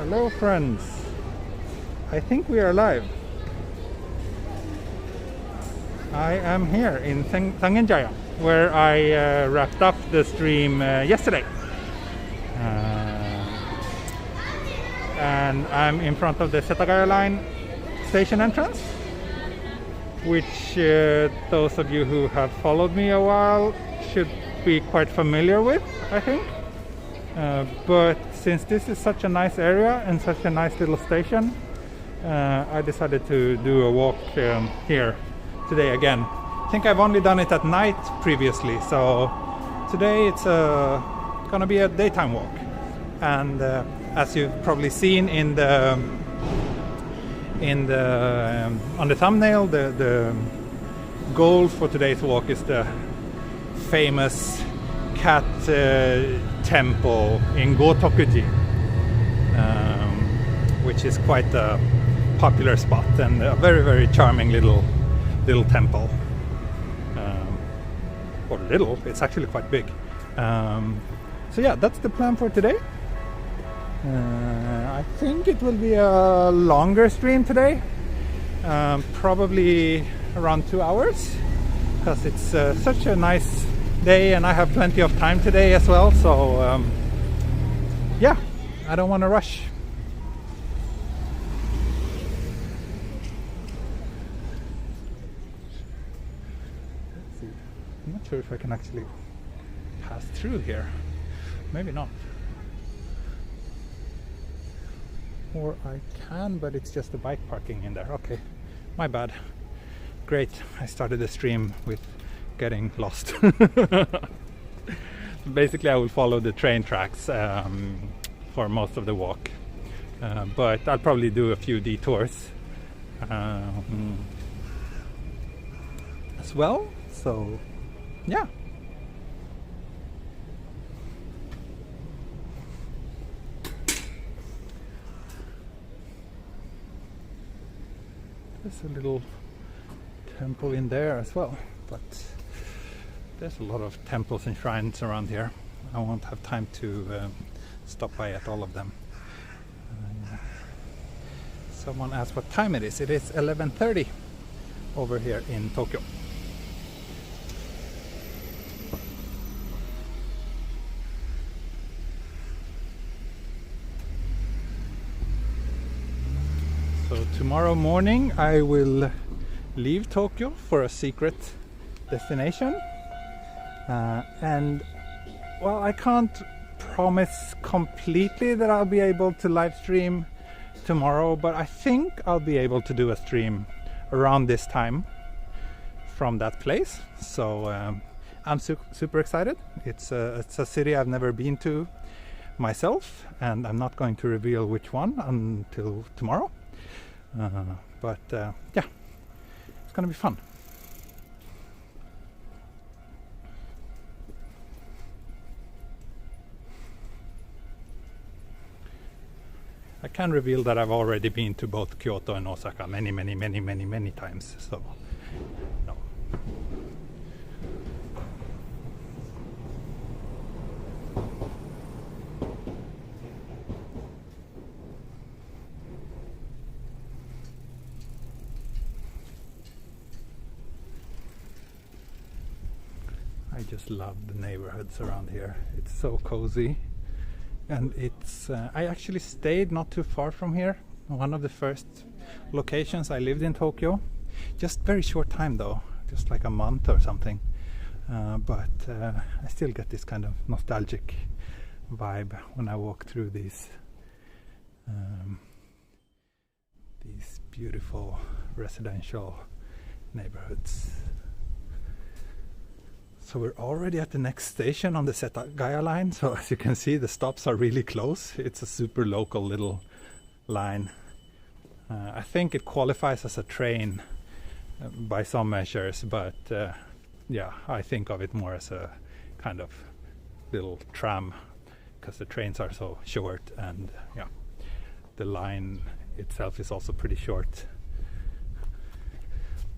Hello friends, I think we are live. I am here in Setagaya, where I wrapped up the stream yesterday. And I'm in front of the Setagaya line station entrance, which those of you who have followed me a while should be quite familiar with, I think. But since this is such a nice area and such a nice little station, I decided to do a walk here today again. I think I've only done it at night previously, so today it's gonna be a daytime walk. And as you've probably seen on the thumbnail, the goal for today's walk is the famous cat temple in Gotokuji, which is quite a popular spot and a very, very charming little temple. Or little, it's actually quite big. So yeah, that's the plan for today. I think it will be a longer stream today, probably around 2 hours, because it's such a nice day and I have plenty of time today as well, so yeah, I don't want to rush. Let's see. I'm not sure if I can actually pass through here. Maybe not. Or I can, but it's just the bike parking in there. Okay, my bad. Great, I started the stream with getting lost. Basically I will follow the train tracks for most of the walk, but I'll probably do a few detours as well, so yeah. There's a little temple in there as well, but there's a lot of temples and shrines around here. I won't have time to stop by at all of them. Someone asked what time it is. It is 11:30 over here in Tokyo. So tomorrow morning I will leave Tokyo for a secret destination. And well, I can't promise completely that I'll be able to live stream tomorrow, but I think I'll be able to do a stream around this time from that place. So I'm super excited. It's a city I've never been to myself, and I'm not going to reveal which one until tomorrow. But yeah, it's gonna be fun. I can reveal that I've already been to both Kyoto and Osaka many times, so no. I just love the neighborhoods around here. It's so cozy. And it's I actually stayed not too far from here, one of the first locations I lived in Tokyo. Just very short time though, just like a month or something, but I still get this kind of nostalgic vibe when I walk through these beautiful residential neighborhoods. So we're already at the next station on the Setagaya line, so as you can see the stops are really close. It's a super local little line. I think it qualifies as a train by some measures, but yeah, I think of it more as a kind of little tram, because the trains are so short, and yeah, the line itself is also pretty short.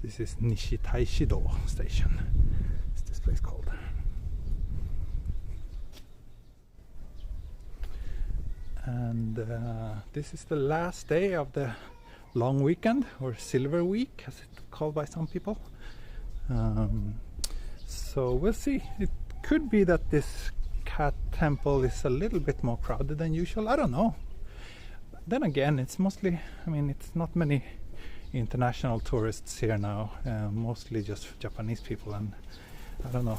This is Nishitaishido station. Place called. And this is the last day of the long weekend, or Silver Week as it's called by some people. So we'll see. It could be that this cat temple is a little bit more crowded than usual. I don't know. Then again, it's mostly, I mean, it's not many international tourists here now, mostly just Japanese people, and I don't know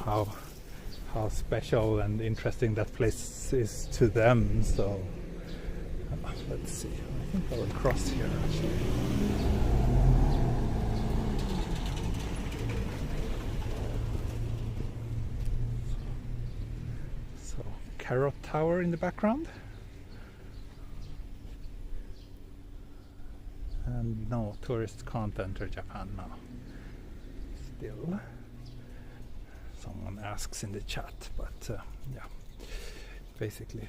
how special and interesting that place is to them. So let's see. I think I will cross here actually. So Carrot Tower in the background. And no, tourists can't enter Japan now. Still, someone asks in the chat, but yeah, basically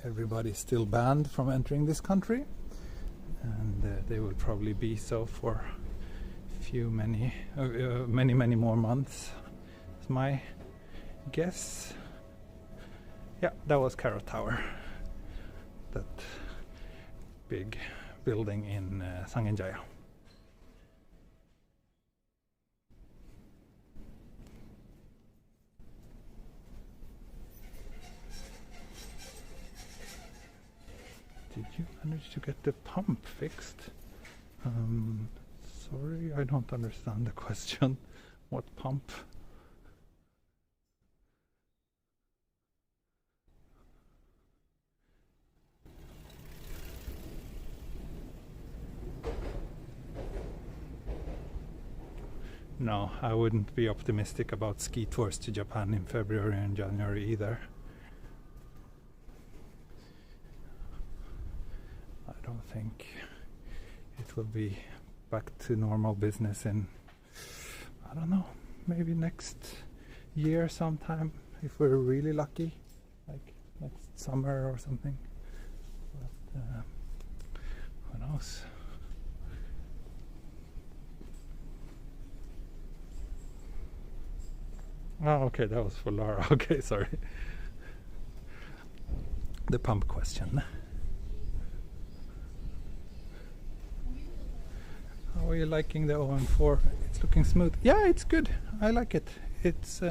everybody's still banned from entering this country, and they will probably be so for many more months. Is my guess. Yeah, that was Carrot Tower, that big building in Sangenjaya. Did you manage to get the pump fixed? Sorry, I don't understand the question. What pump? No, I wouldn't be optimistic about ski tours to Japan in February and January either. I don't think it will be back to normal business in, I don't know, maybe next year sometime, if we're really lucky, like next summer or something. But who knows? Oh, okay, that was for Lara. Okay, sorry. The pump question. How are you liking the OM4? It's looking smooth. Yeah, it's good. I like it. It's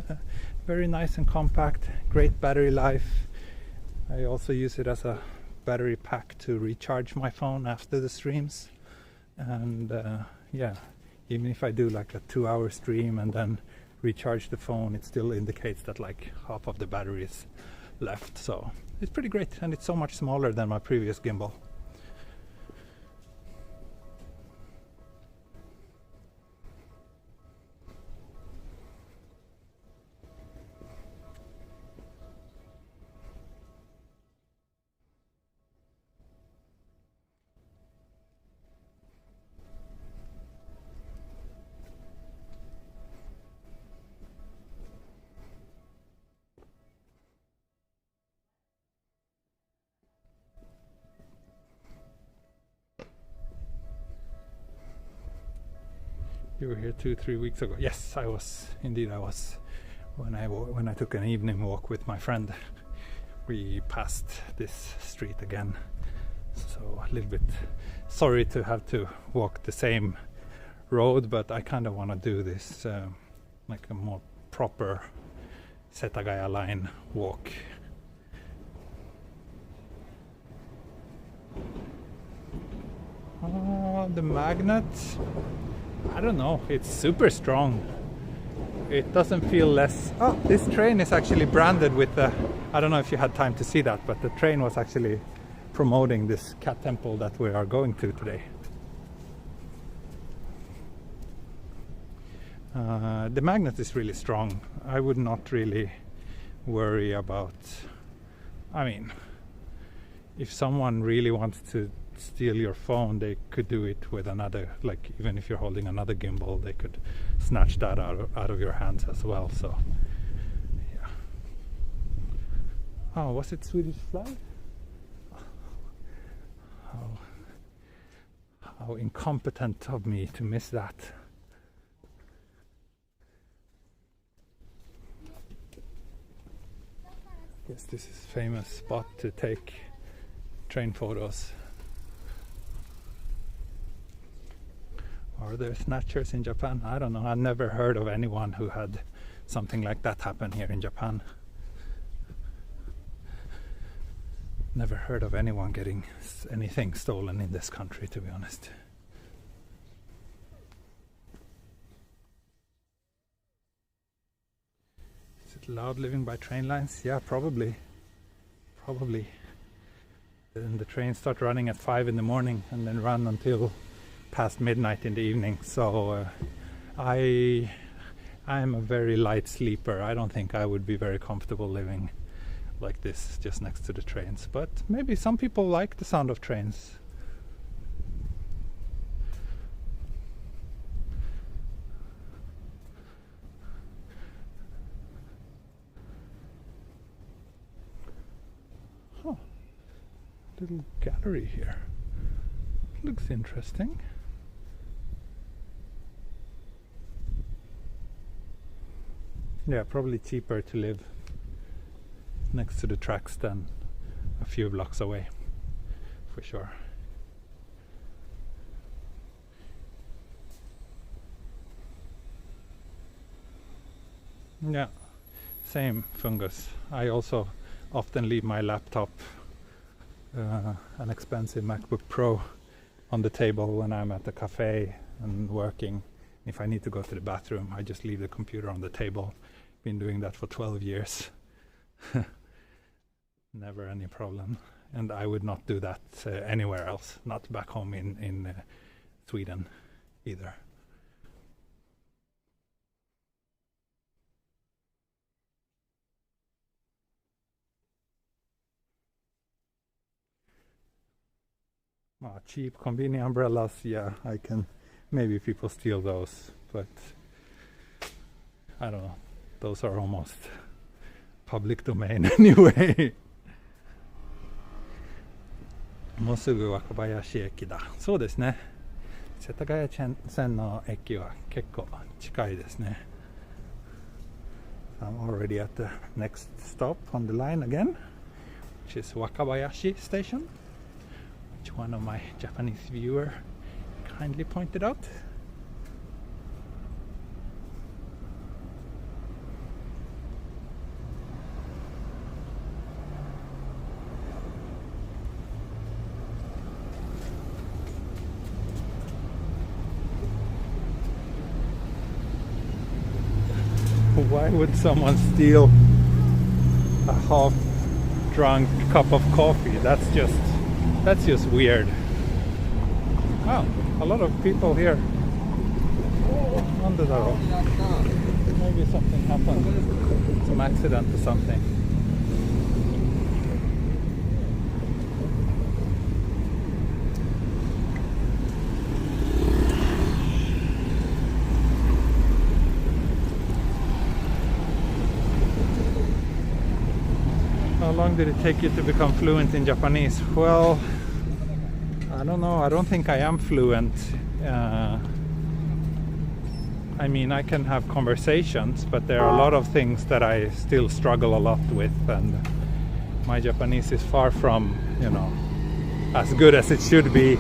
very nice and compact, great battery life. I also use it as a battery pack to recharge my phone after the streams. And yeah, even if I do like a 2-hour stream and then recharge the phone, it still indicates that like half of the battery is left. So it's pretty great, and it's so much smaller than my previous gimbal. You were here 2-3 weeks ago. Yes, I was. Indeed, I was. When I took an evening walk with my friend, we passed this street again. So a little bit sorry to have to walk the same road, but I kind of want to do this like a more proper Setagaya line walk. The magnet, I don't know, it's super strong. It doesn't feel less. Oh, this train is actually branded with the, I don't know if you had time to see that, but the train was actually promoting this cat temple that we are going to today. The magnet is really strong. I would not really worry about, I mean, if someone really wants to steal your phone, they could do it with another, like even if you're holding another gimbal, they could snatch that out of your hands as well. So yeah. Oh, was it Swedish flag? How incompetent of me to miss that. Yes, this is a famous spot to take train photos. Are there snatchers in Japan? I don't know. I've never heard of anyone who had something like that happen here in Japan. Never heard of anyone getting anything stolen in this country, to be honest. Is it loud living by train lines? Yeah, probably. And the trains start running at 5 in the morning and then run until past midnight in the evening. So I'm a very light sleeper. I don't think I would be very comfortable living like this just next to the trains, but maybe some people like the sound of trains. Huh. Little gallery here. Looks interesting. Yeah, probably cheaper to live next to the tracks than a few blocks away, for sure. Yeah, same fungus. I also often leave my laptop, an expensive MacBook Pro, on the table when I'm at the cafe and working. If I need to go to the bathroom, I just leave the computer on the table. Been doing that for 12 years. Never any problem. And I would not do that anywhere else, not back home in Sweden either. Cheap convenient umbrellas, yeah, I can. Maybe people steal those, but I don't know. Those are almost public domain anyway. もうすぐ若林駅だ。そうですね。世田谷線の駅は結構近いですね。I'm already at the next stop on the line again, which is Wakabayashi Station, which one of my Japanese viewers kindly pointed out. Why would someone steal a half-drunk cup of coffee? That's just weird. Oh, a lot of people here. Maybe something happened. Some accident or something. How long did it take you to become fluent in Japanese? Well, I don't know. I don't think I am fluent. I mean, I can have conversations, but there are a lot of things that I still struggle a lot with, and my Japanese is far from, as good as it should be.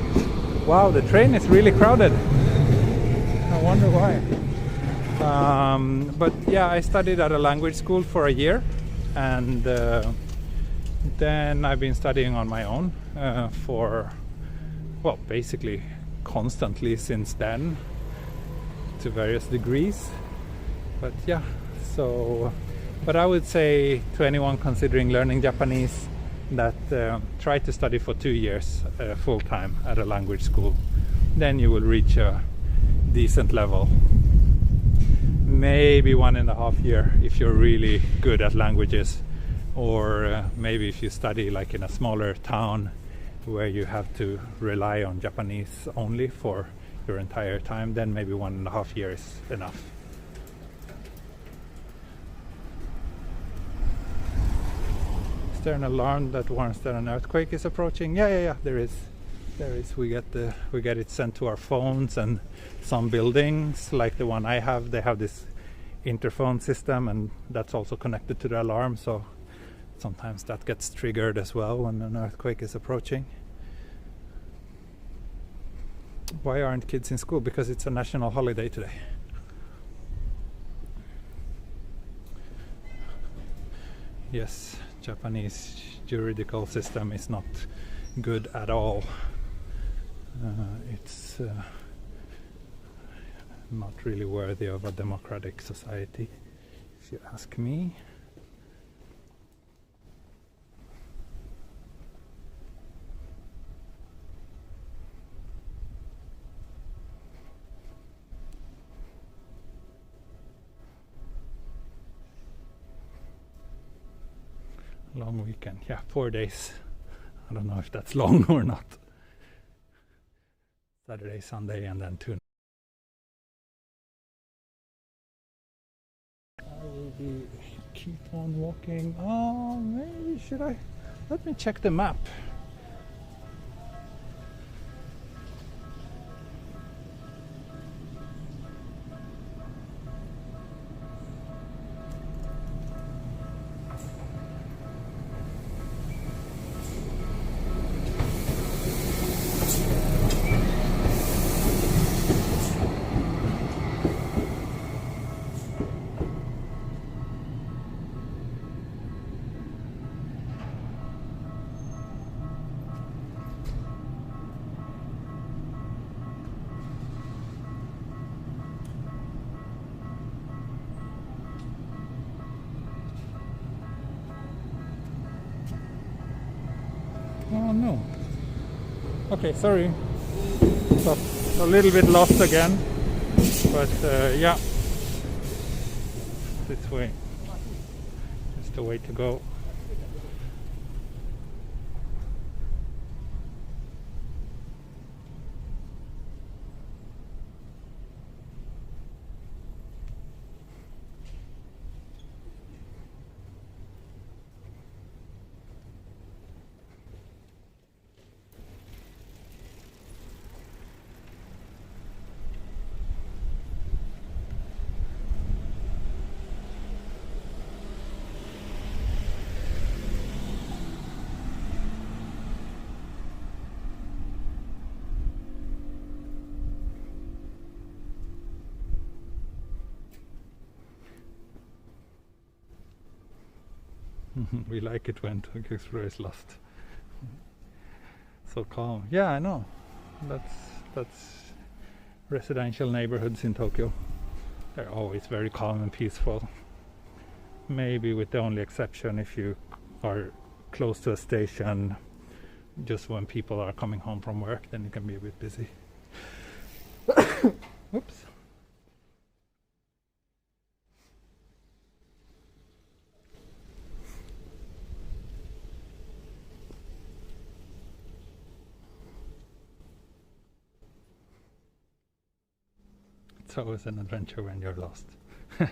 Wow, the train is really crowded. I wonder why. But yeah, I studied at a language school for a year, and then I've been studying on my own basically constantly since then, to various degrees. But yeah, but I would say to anyone considering learning Japanese that try to study for 2 years full time at a language school. Then you will reach a decent level. Maybe 1.5 years if you're really good at languages, or maybe if you study like in a smaller town where you have to rely on Japanese only for your entire time, then maybe 1.5 years is enough. Is there an alarm that warns that an earthquake is approaching? Yeah, there is. We get it sent to our phones, and some buildings like the one I have, they have this interphone system, and that's also connected to the alarm, so sometimes that gets triggered as well when an earthquake is approaching. Why aren't kids in school? Because it's a national holiday today. Yes, Japanese juridical system is not good at all. It's not really worthy of a democratic society, if you ask me. Long weekend, yeah, 4 days. I don't know if that's long or not. Saturday, Sunday, and then 2. I will keep on walking. Oh, maybe should I? Let me check the map. Oh no. Okay, sorry. So, a little bit lost again. But yeah. This way. It's the way to go. We like it when Tokyo Explorer is lost. So calm. Yeah, I know. That's residential neighborhoods in Tokyo. They're always very calm and peaceful. Maybe with the only exception if you are close to a station, just when people are coming home from work, then it can be a bit busy. Oops. It's always an adventure when you're lost. Nice.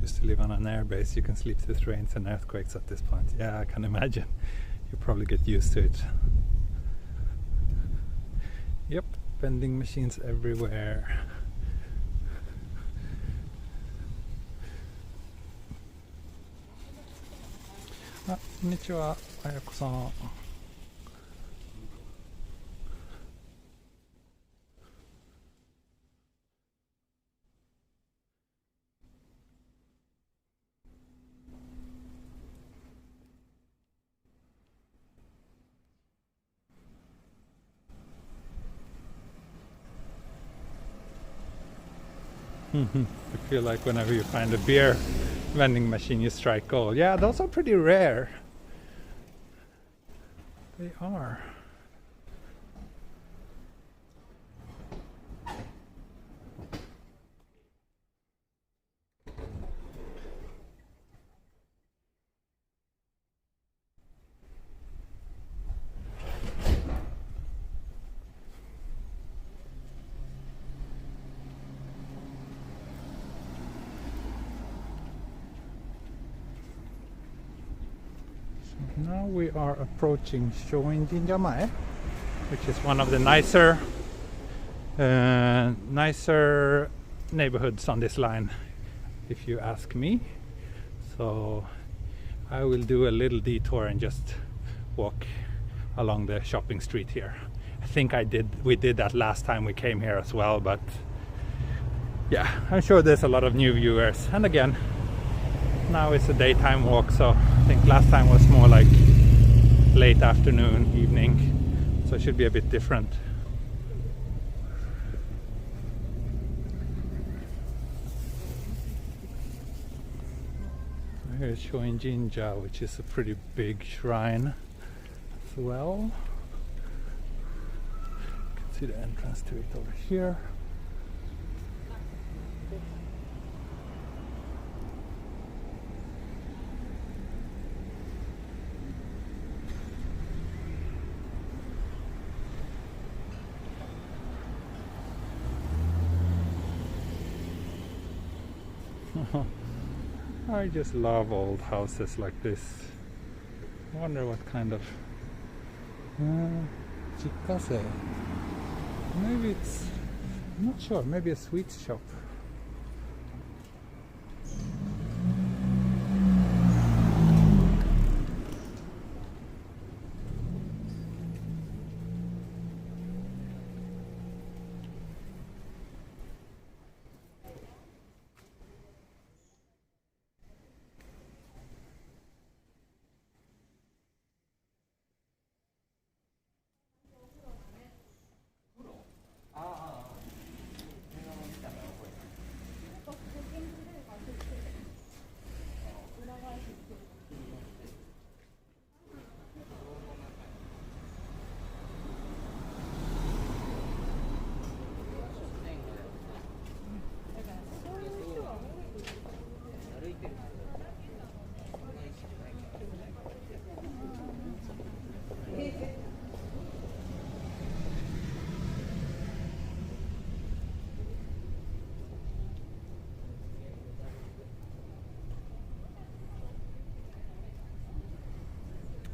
Used to live on an airbase, you can sleep through trains and earthquakes at this point. Yeah, I can imagine. You probably get used to it. Yep. Vending machines everywhere. Ah, konnichiwa, Ayako-san. I feel like whenever you find a beer vending machine, you strike gold. Yeah, those are pretty rare. They are. Now we are approaching Shoin-jinja Mae, which is one of the nicer neighborhoods on this line, if you ask me. So I will do a little detour and just walk along the shopping street here. I think we did that last time we came here as well, but yeah, I'm sure there's a lot of new viewers. And again, now it's a daytime walk, so I think last time was more like late afternoon, evening, so it should be a bit different. Here's Shoin-jinja, which is a pretty big shrine as well. You can see the entrance to it over here. I just love old houses like this. I wonder what kind of jikkase. Maybe it's, I'm not sure, maybe a sweets shop.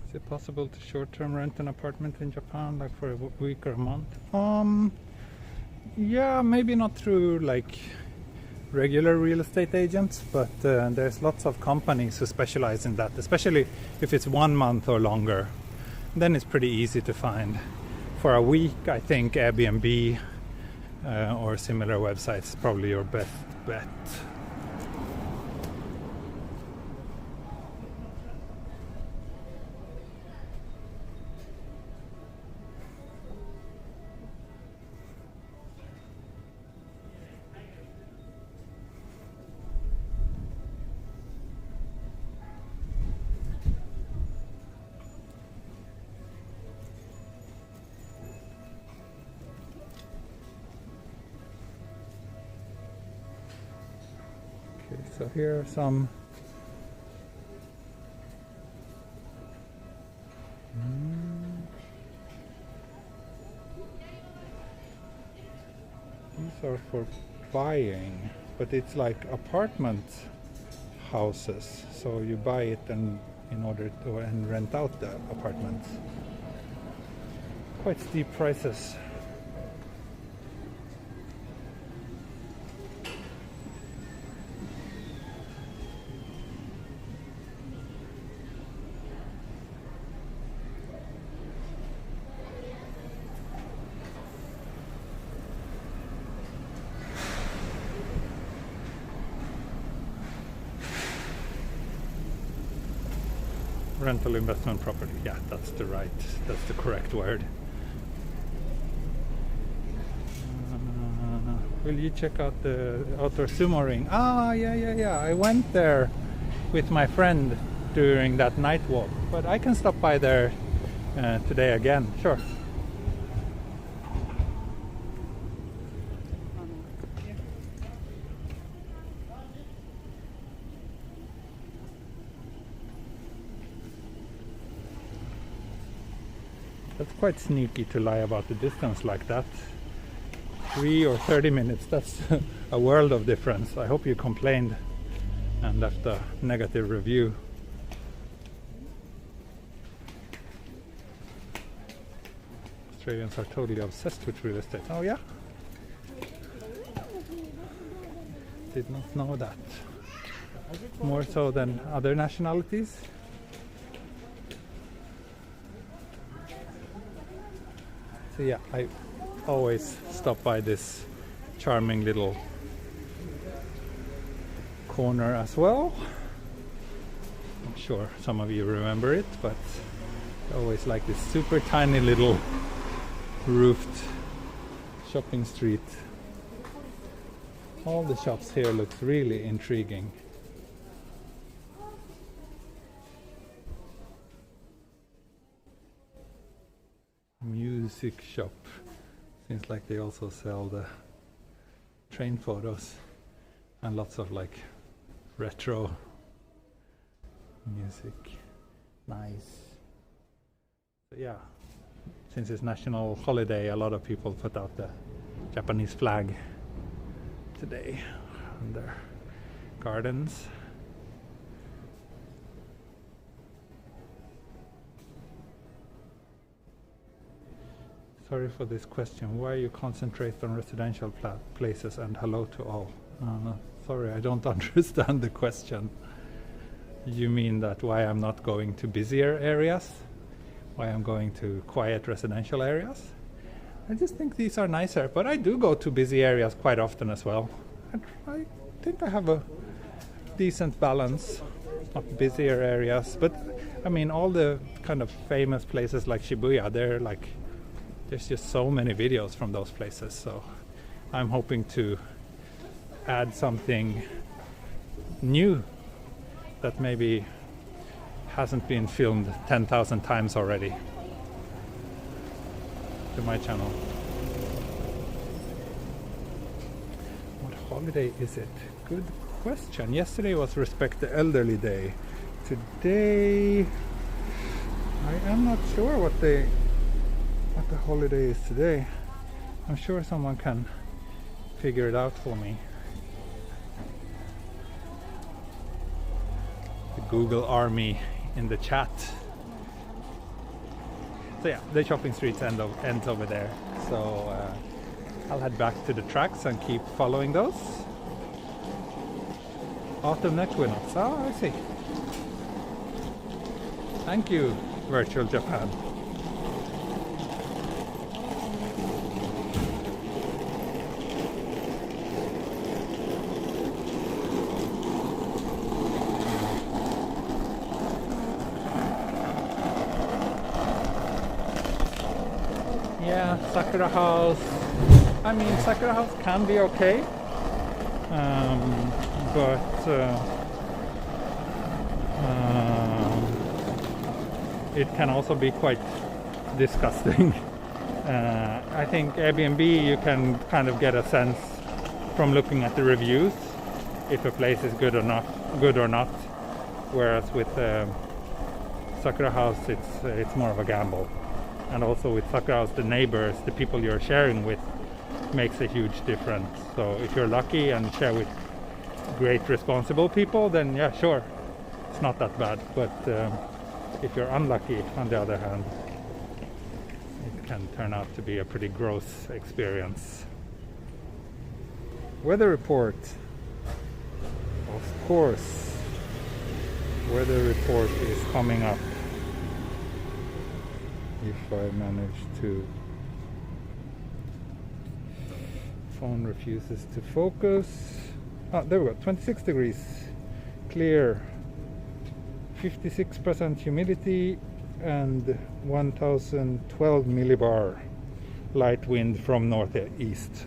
Is it possible to short-term rent an apartment in Japan, like for a week or a month? Yeah, maybe not through like regular real estate agents, but there's lots of companies who specialize in that, especially if it's 1 month or longer. Then it's pretty easy to find. For a week, I think Airbnb or similar websites is probably your best bet. So here are some these are for buying, but it's like apartment houses, so you buy it and in order to and rent out the apartments. Quite steep prices. Rental investment property, yeah, that's the correct word. Will you check out the outdoor sumo ring? Ah, yeah. I went there with my friend during that night walk, but I can stop by there today again, sure. That's quite sneaky to lie about the distance like that. 3 or 30 minutes, that's a world of difference. I hope you complained and left a negative review. Australians are totally obsessed with real estate. Oh yeah? Did not know that. More so than other nationalities. So yeah, I always stop by this charming little corner as well. I'm sure some of you remember it, but I always like this super tiny little roofed shopping street. All the shops here look really intriguing. Music shop. Seems like they also sell the train photos and lots of like retro music. Nice. So yeah, since it's national holiday, a lot of people put out the Japanese flag today in their gardens. Sorry for this question. Why you concentrate on residential places and hello to all? No, sorry, I don't understand the question. You mean that why I'm not going to busier areas? Why I'm going to quiet residential areas? I just think these are nicer, but I do go to busy areas quite often as well. And I think I have a decent balance of busier areas, but I mean all the kind of famous places like Shibuya, they're like, there's just so many videos from those places, so I'm hoping to add something new that maybe hasn't been filmed 10,000 times already to my channel. What holiday is it? Good question. Yesterday was Respect the Elderly Day. Today I am not sure what the holiday is today. I'm sure someone can figure it out for me. The Google army in the chat. So yeah, the shopping streets ends over there. So I'll head back to the tracks and keep following those. Autumn equinox. Oh, I see. Thank you, Virtual Japan. Yeah, Sakura House. I mean, Sakura House can be okay, but it can also be quite disgusting. I think Airbnb, you can kind of get a sense from looking at the reviews if a place is good or not. Whereas with Sakura House, it's more of a gamble. And also with Sakura House, the neighbors, the people you're sharing with, makes a huge difference. So if you're lucky and share with great responsible people, then yeah, sure, it's not that bad. But if you're unlucky, on the other hand, it can turn out to be a pretty gross experience. Weather report. Of course, weather report is coming up. If I manage to... Phone refuses to focus. Ah, there we go. 26 degrees. Clear. 56% humidity and 1012 millibar. Light wind from northeast.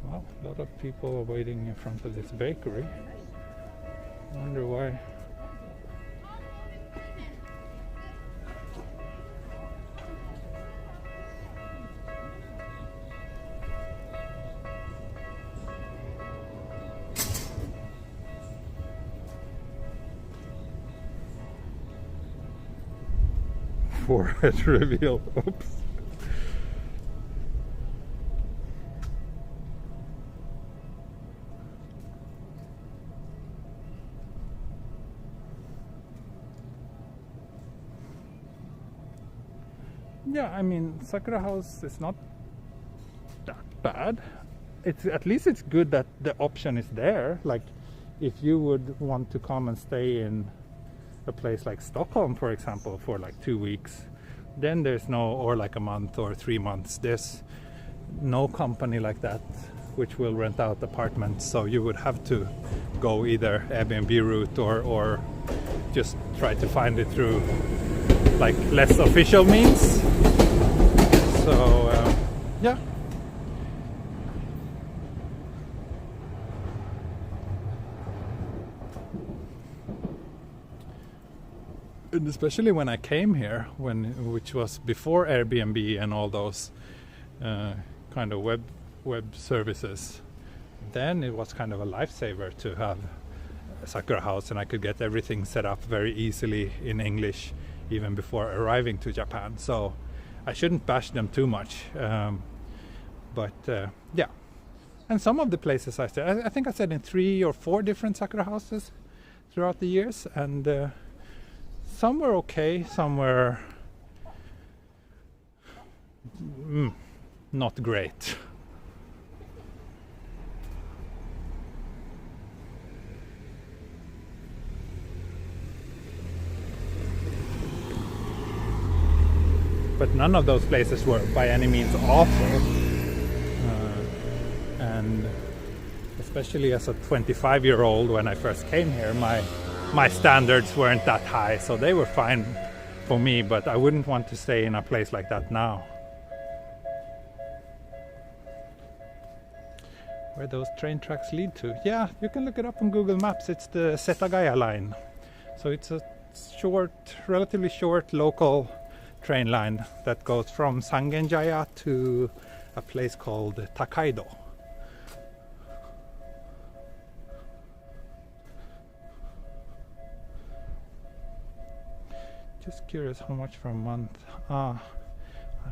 Wow, a lot of people are waiting in front of this bakery. I wonder why. Forehead reveal. Oops. Yeah, I mean, Sakura House is not that bad. It's at least it's good that the option is there. Like, if you would want to come and stay in a place like Stockholm, for example, for like 2 weeks, then there's no, or like a month or 3 months, there's no company like that which will rent out apartments. So you would have to go either Airbnb route or just try to find it through like less official means. So yeah. And especially when I came here, which was before Airbnb and all those kind of web services, then it was kind of a lifesaver to have a Sakura House, and I could get everything set up very easily in English even before arriving to Japan. So I shouldn't bash them too much, but yeah. And some of the places I stayed, I think I stayed in 3 or 4 different Sakura houses throughout the years, and some were okay, some were not great. But none of those places were by any means awful. And especially as a 25-year-old, when I first came here, my standards weren't that high, so they were fine for me, but I wouldn't want to stay in a place like that now. Where those train tracks lead to? Yeah, you can look it up on Google Maps. It's the Setagaya line. So it's a relatively short local train line that goes from Sangenjaya to a place called Takaido. Just curious how much for a month. I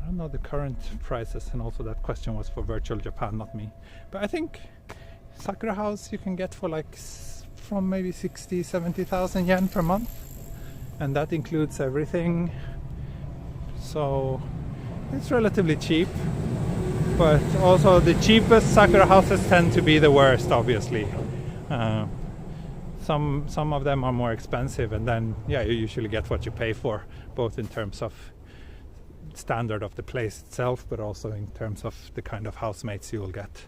don't know the current prices, and also that question was for Virtual Japan, not me. But I think Sakura House you can get for like from maybe 60,000-70,000 yen per month, and that includes everything. So it's relatively cheap, but also the cheapest Sakura houses tend to be the worst, obviously. Some of them are more expensive, and then yeah, you usually get what you pay for, both in terms of standard of the place itself, but also in terms of the kind of housemates you will get.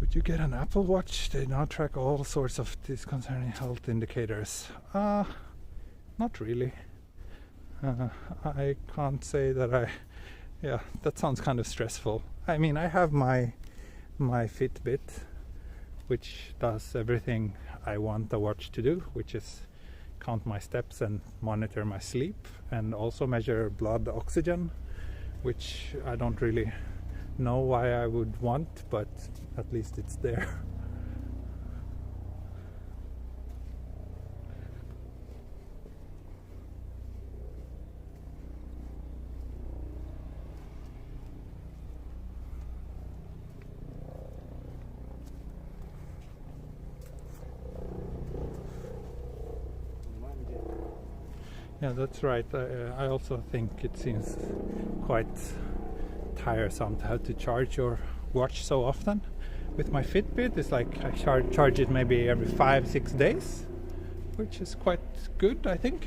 Would you get an Apple Watch? They now track all sorts of these concerning health indicators. Not really. I can't say that yeah, that sounds kind of stressful. I mean, I have my Fitbit, which does everything I want a watch to do, which is count my steps and monitor my sleep, and also measure blood oxygen, which I don't really know why I would want, but at least it's there. Yeah, that's right. I also think it seems quite tiresome to have to charge your watch so often. With my Fitbit, it's like I charge it maybe every 5-6 days, which is quite good, I think.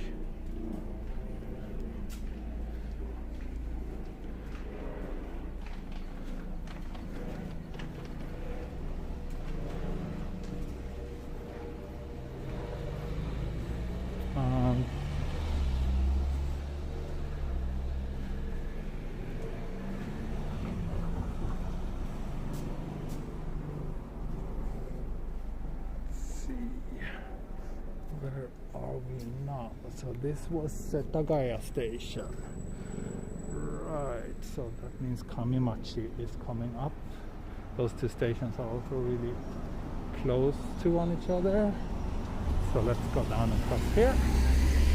Where are we now? So this was Setagaya station. Right, so that means Kamimachi is coming up. Those two stations are also really close to each other. So let's go down and cross here.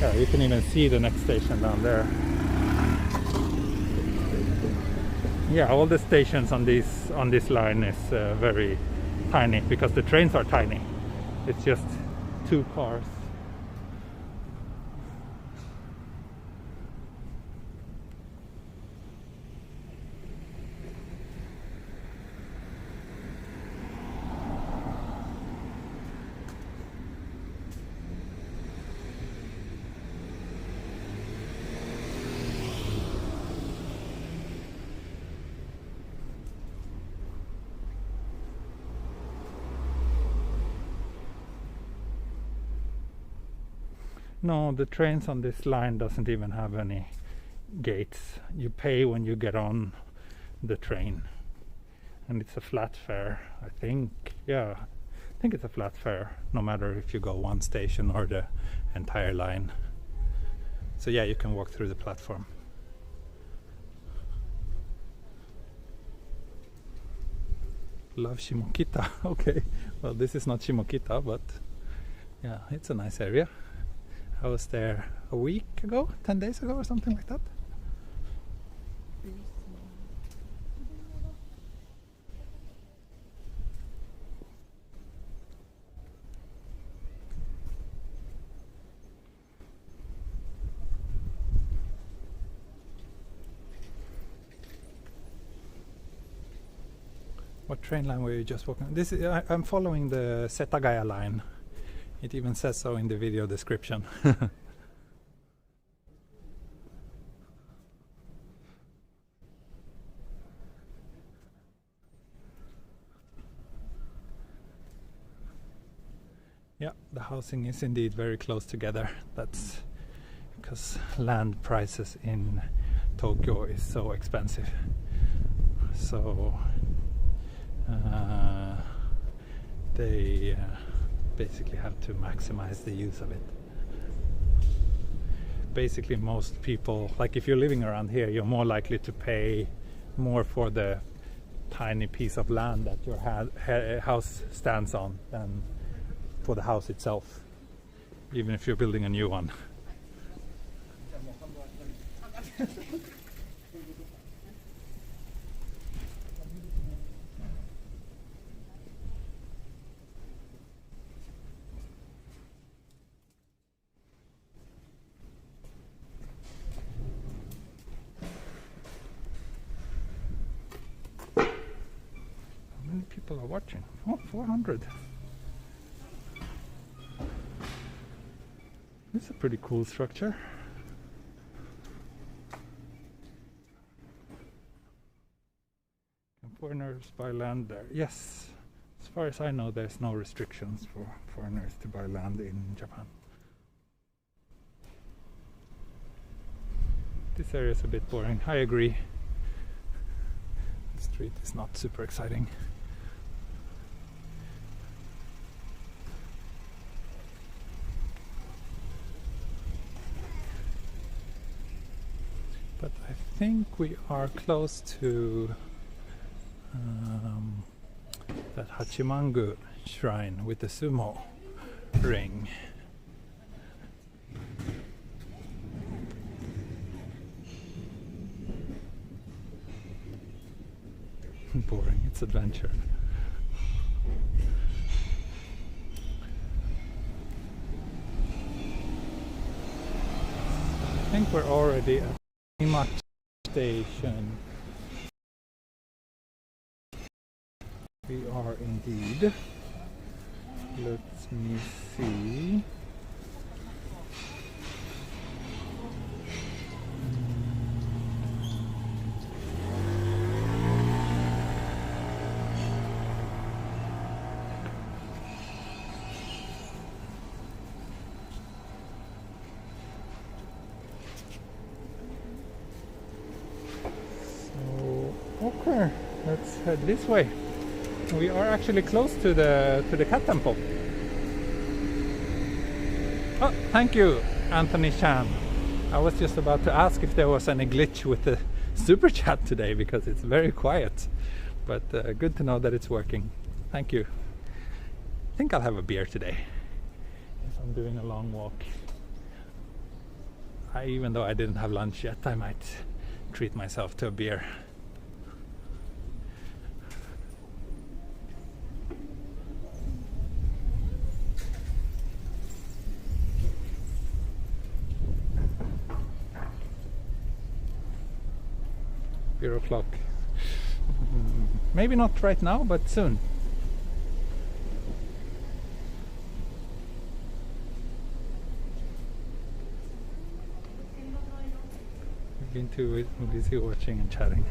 Yeah, you can even see the next station down there. Yeah, all the stations on this line is very tiny, because the trains are tiny. It's just 2 cars No, the trains on this line doesn't even have any gates. You pay when you get on the train, and it's a flat fare, I think. Yeah, I think it's a flat fare, no matter if you go one station or the entire line. So yeah, you can walk through the platform. Love Shimokita. Okay, well, this is not Shimokita, but yeah, it's a nice area. I was there a week ago, 10 days ago or something like that. What train line were you just walking? This is, I'm following the Setagaya line. It even says so in the video description. Yeah, the housing is indeed very close together. That's because land prices in Tokyo is so expensive. So they basically have to maximize the use of it. Basically, most people, like if you're living around here, you're more likely to pay more for the tiny piece of land that your house stands on than for the house itself, even if you're building a new one. People are watching. Oh, 400. This is a pretty cool structure. Can foreigners buy land there? Yes. As far as I know, there's no restrictions for foreigners to buy land in Japan. This area is a bit boring. I agree. The street is not super exciting. But I think we are close to that Hachimangu shrine with the Sumo ring. Boring, it's adventure. I think we're already at Much station. We are indeed. Let me see. Okay, let's head this way. We are actually close to the cat temple. Oh, thank you, Anthony Chan. I was just about to ask if there was any glitch with the super chat today because it's very quiet. But good to know that it's working. Thank you. I think I'll have a beer today if I'm doing a long walk. Even though I didn't have lunch yet, I might treat myself to a beer. Beer o'clock. Maybe not right now, but soon. I've been too busy watching and chatting.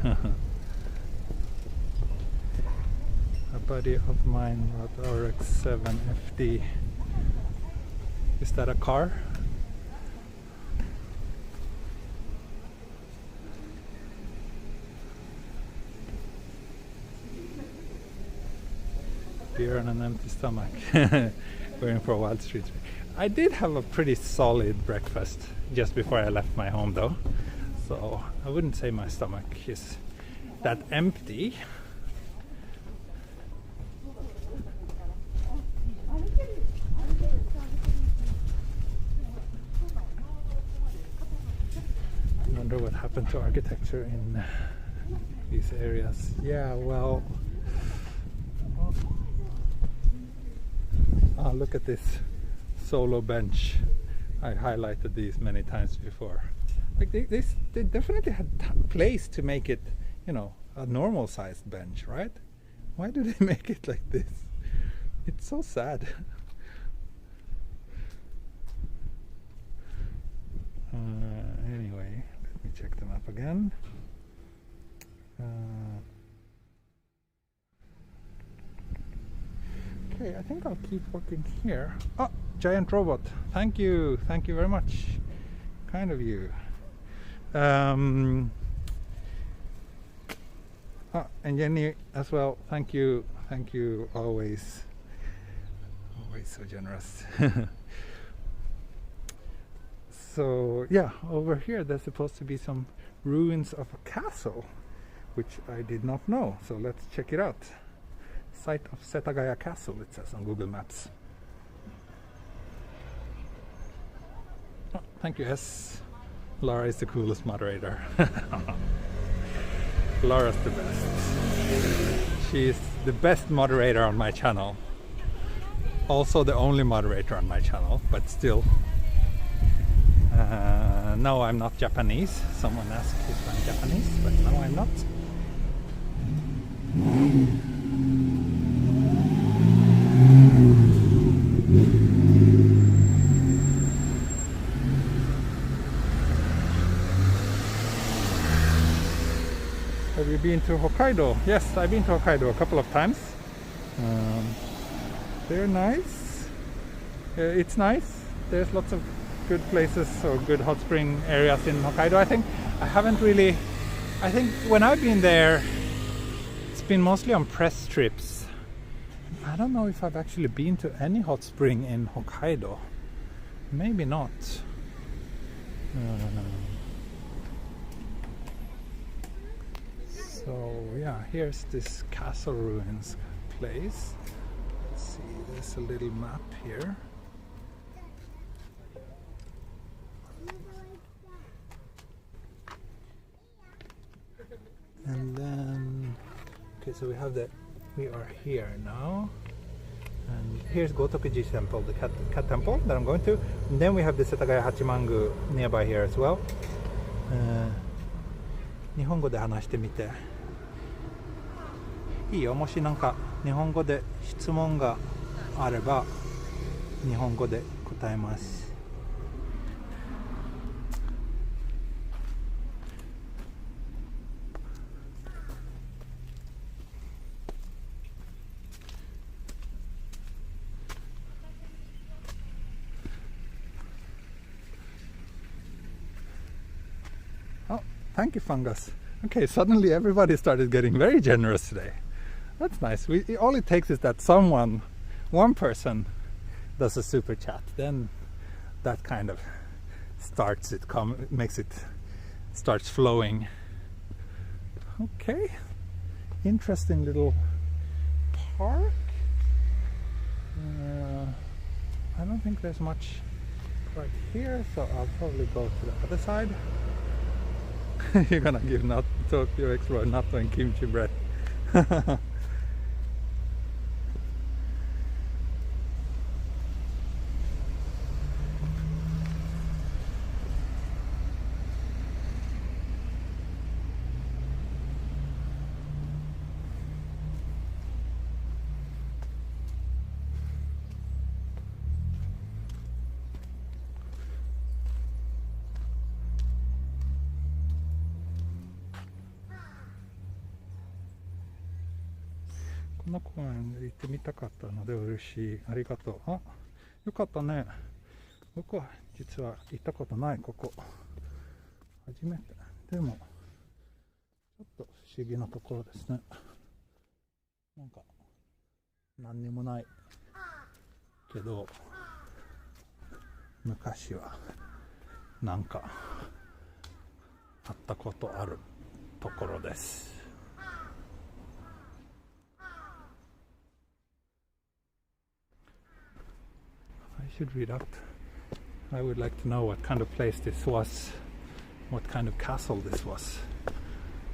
A buddy of mine bought RX-7 FD. Is that a car? beer on an empty stomach, going for a wild street. I did have a pretty solid breakfast just before I left my home though, so I wouldn't say my stomach is that empty. I wonder what happened to architecture in these areas. Yeah, well, look at this solo bench. I highlighted these many times before. Like they definitely had place to make it, you know, a normal sized bench, right? Why do they make it like this? It's so sad. Anyway, let me check them up again. Okay, I think I'll keep working here. Oh, giant robot. Thank you very much. Kind of you. And Jenny as well. Thank you. Always so generous. So yeah, over here there's supposed to be some ruins of a castle, which I did not know. So let's check it out. Site of Setagaya Castle, it says on Google Maps. Oh, thank you, S. Laura is the coolest moderator. Laura's the best. She's the best moderator on my channel. Also the only moderator on my channel, but still. No, I'm not Japanese. Someone asked if I'm Japanese, but no, I'm not. Have you been to Hokkaido? Yes, I've been to Hokkaido a couple of times. They're nice. It's nice. There's lots of good places or good hot spring areas in Hokkaido. I think when I've been there, it's been mostly on press trips. I don't know if I've actually been to any hot spring in Hokkaido. Maybe not. So yeah, here's this castle ruins place. Let's see, there's a little map here. And then, okay, so we are here now. And here's Gotokuji temple, the cat temple that I'm going to. And then we have the Setagaya Hachimangu nearby here as well. 日本語で話してみていいよ。もしなんか日本語で質問があれば日本語で答えます。Oh, thank you, Fungus. Okay, suddenly everybody started getting very generous today. That's nice. All it takes is that one person does a super chat. Then that kind of starts it, starts flowing. Okay, interesting little park. I don't think there's much right here, so I'll probably go to the other side. You're gonna give Tokyo Explore natto and kimchi bread. この公園行ってみたかったので嬉しい。ありがとう。あ、よかったね。僕は実は行ったことないここ。初めて。でもちょっと不思議なところですね。なんか何にもないけど、昔はなんかあったことあるところです。I should read up. I would like to know what kind of place this was, what kind of castle this was.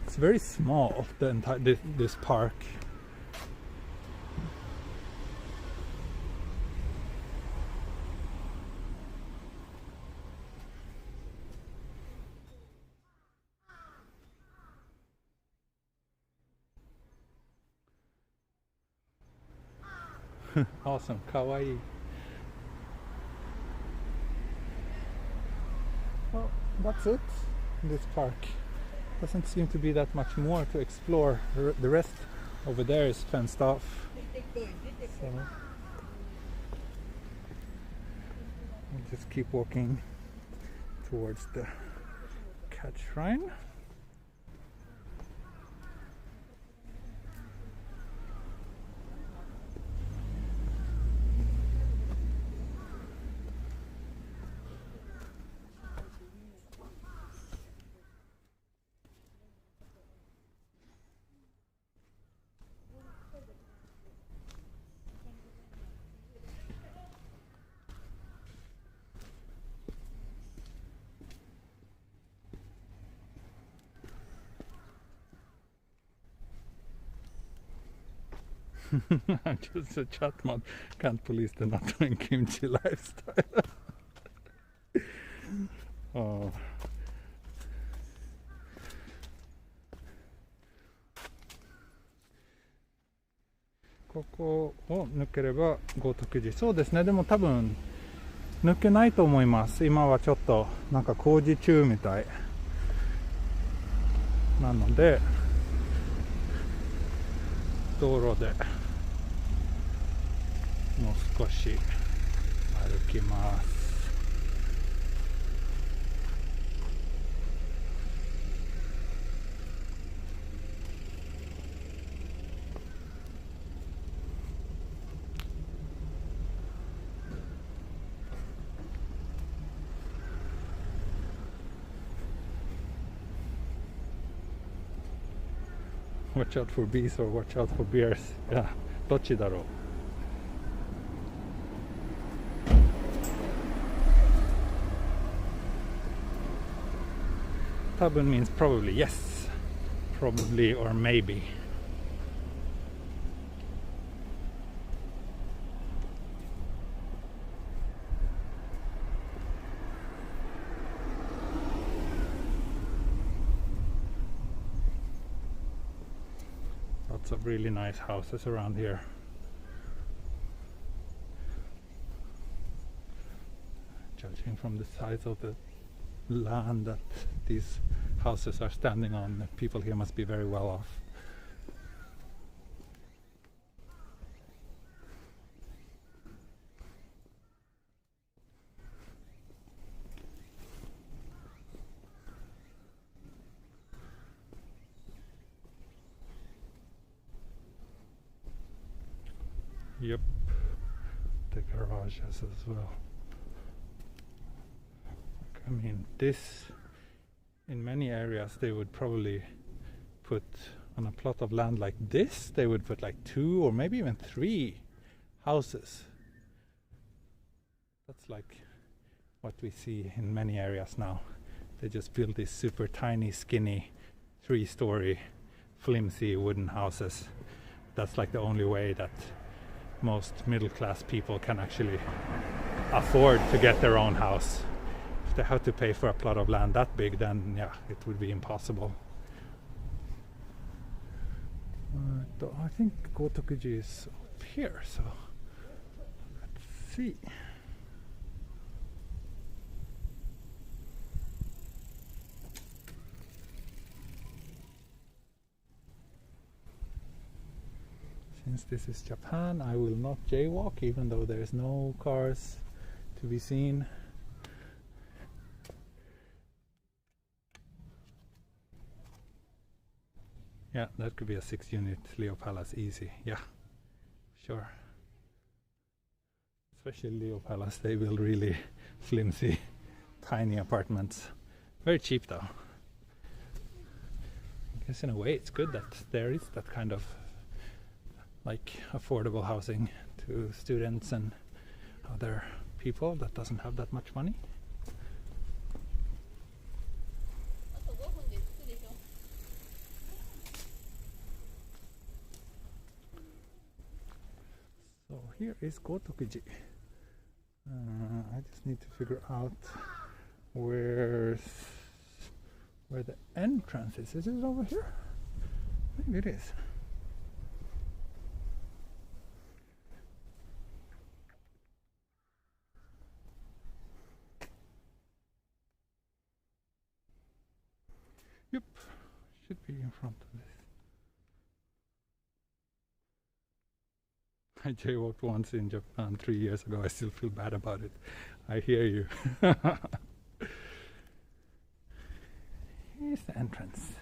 It's very small, the entire this park. Awesome, kawaii. Well, that's it. This park doesn't seem to be that much more to explore. The rest over there is fenced off. So we'll just keep walking towards the cat shrine. Just a chat mod. Can't police the not doing kimchi lifestyle. Oh. ここを抜ければ豪徳寺。そうですね。でも多分抜けないと思います。今はちょっとなんか工事中みたいなので、道路でもう少し歩きます。Watch out for bees or watch out for bears. Yeah, どっちだろう。多分 means probably, yes. Probably or maybe. Lots of really nice houses around here. Judging from the size of the land that these houses are standing on, people here must be very well off. Yep, the garages as well. I mean, this, in many areas they would probably put on a plot of land like this, they would put like 2 or maybe even 3 houses. That's like what we see in many areas now. They just build these super tiny, skinny, 3-story, flimsy wooden houses. That's like the only way that most middle-class people can actually afford to get their own house. If they have to pay for a plot of land that big, then yeah, it would be impossible. I think Gotokuji is up here, so let's see. Since this is Japan, I will not jaywalk, even though there is no cars to be seen. Yeah, that could be a 6-unit Leo Palace, easy. Yeah, Sure. Especially Leo Palace, they build really flimsy, tiny apartments. Very cheap though. I guess in a way it's good that there is that kind of like affordable housing to students and other people that doesn't have that much money. So here is Gotokuji. I just need to figure out where the entrance is. Is it over here? Maybe it is. Yep, should be in front of this. I jaywalked once in Japan 3 years ago. I still feel bad about it. I hear you. Here's the entrance.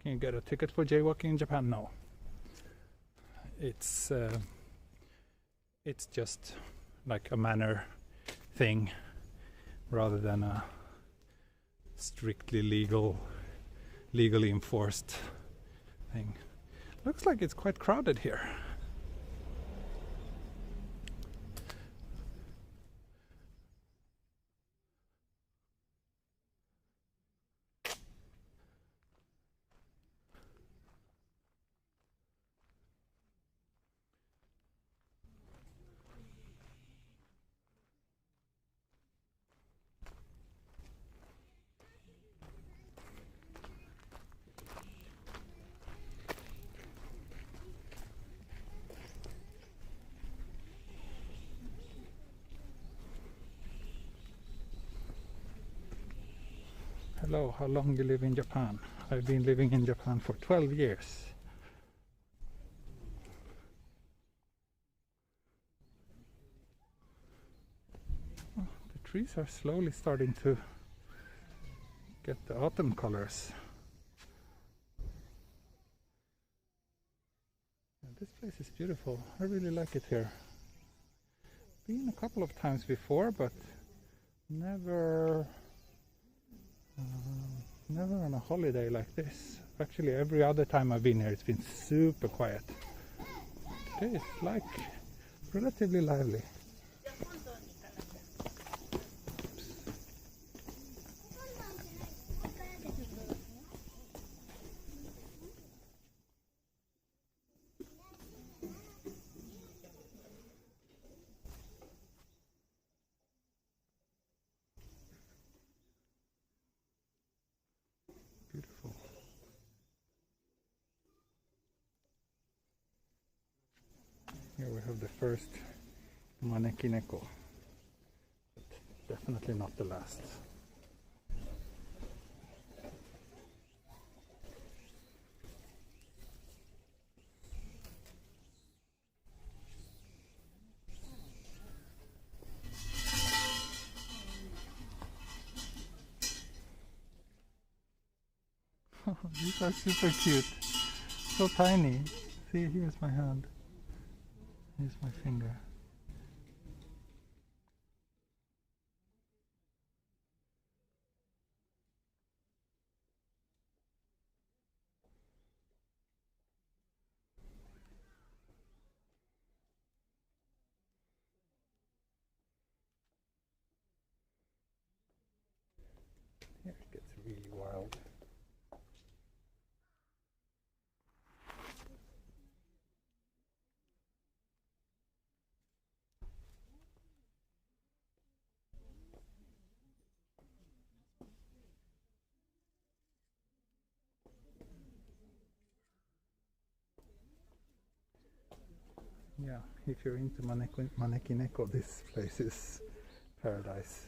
Can you get a ticket for jaywalking in Japan? No. It's just like a manner thing rather than a strictly legally enforced thing. Looks like it's quite crowded here. Hello, how long you live in Japan? I've been living in Japan for 12 years. Oh, the trees are slowly starting to get the autumn colors. And this place is beautiful. I really like it here. Been a couple of times before, but never on a holiday like this. Actually, every other time I've been here, it's been super quiet. Today it's like relatively lively. Beautiful. Here we have the first maneki neko, but definitely not the last. These are super cute. So tiny. See, here's my hand. Here's my finger. Here it gets really wild. Yeah, if you're into maneki neko, this place is paradise.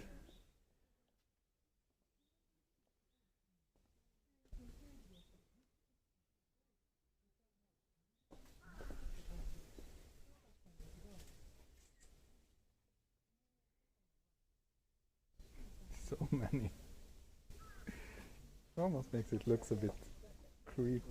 many. It almost makes it look a bit creepy.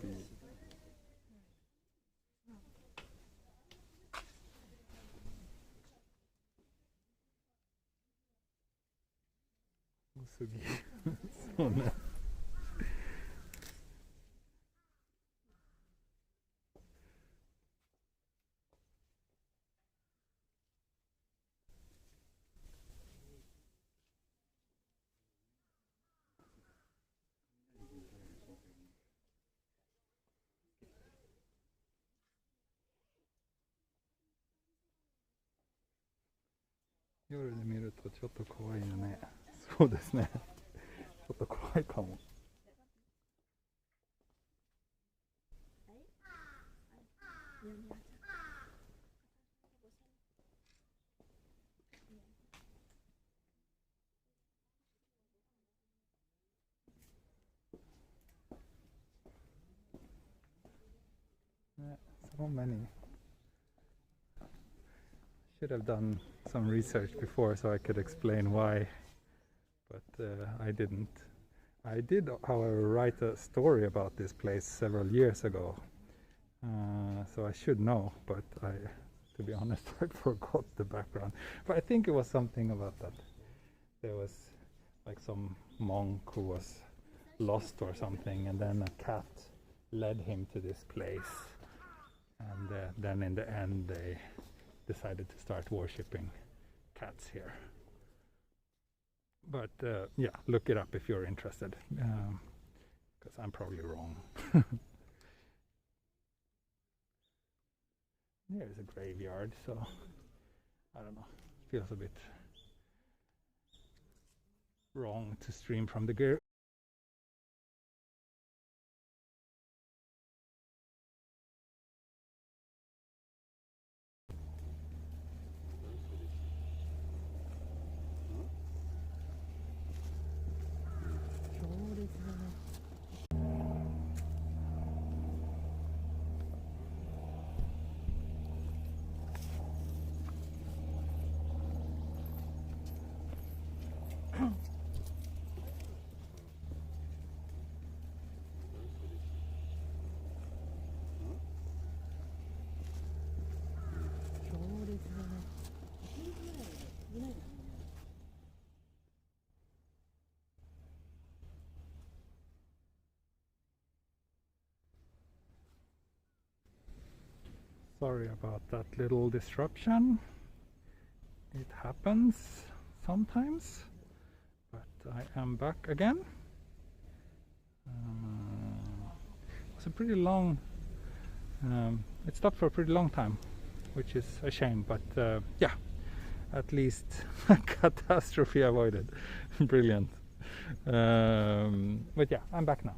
Usugi. そうね。夜で見るとちょっと怖いよね。そうですね。ちょっと怖いかも。ね、so many. Should have done some research before so I could explain why, but I didn't. I did, however, write a story about this place several years ago, so I should know, but to be honest, I forgot the background. But I think it was something about that. There was like some monk who was lost or something, and then a cat led him to this place, and then in the end they decided to start worshipping cats here. But yeah, look it up if you're interested, because I'm probably wrong. There's a graveyard, so I don't know, feels a bit wrong to stream from the gear. Sorry about that little disruption. It happens sometimes, but I am back again. It's a pretty long, it stopped for a pretty long time, which is a shame, but yeah, at least catastrophe avoided. Brilliant. But yeah, I'm back now.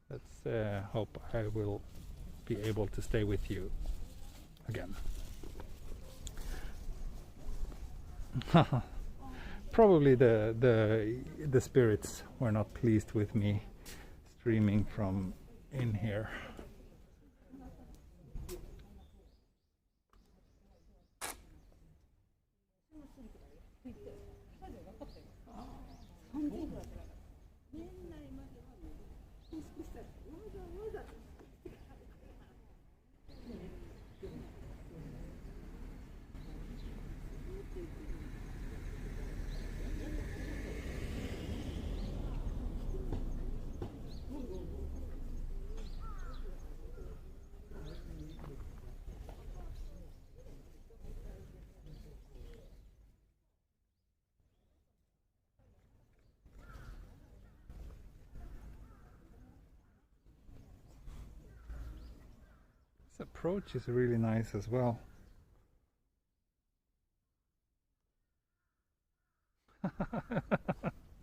Let's hope I will be able to stay with you again. Probably the spirits were not pleased with me streaming from in here. This approach is really nice as well.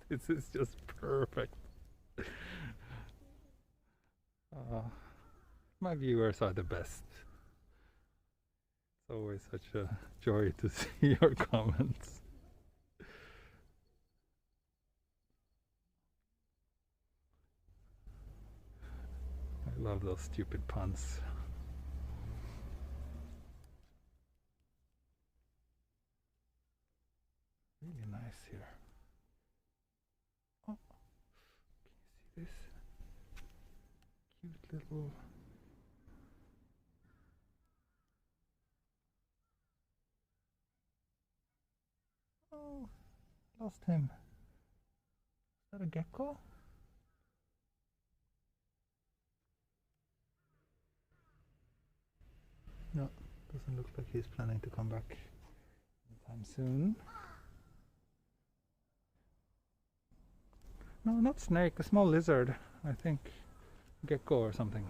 This is just perfect. My viewers are the best. It's always such a joy to see your comments. I love those stupid puns. Really nice here. Cute little. Oh, lost him. Is that a gecko? No, doesn't look like he's planning to come back anytime soon. No, not snake, a small lizard, I think. Gecko or something.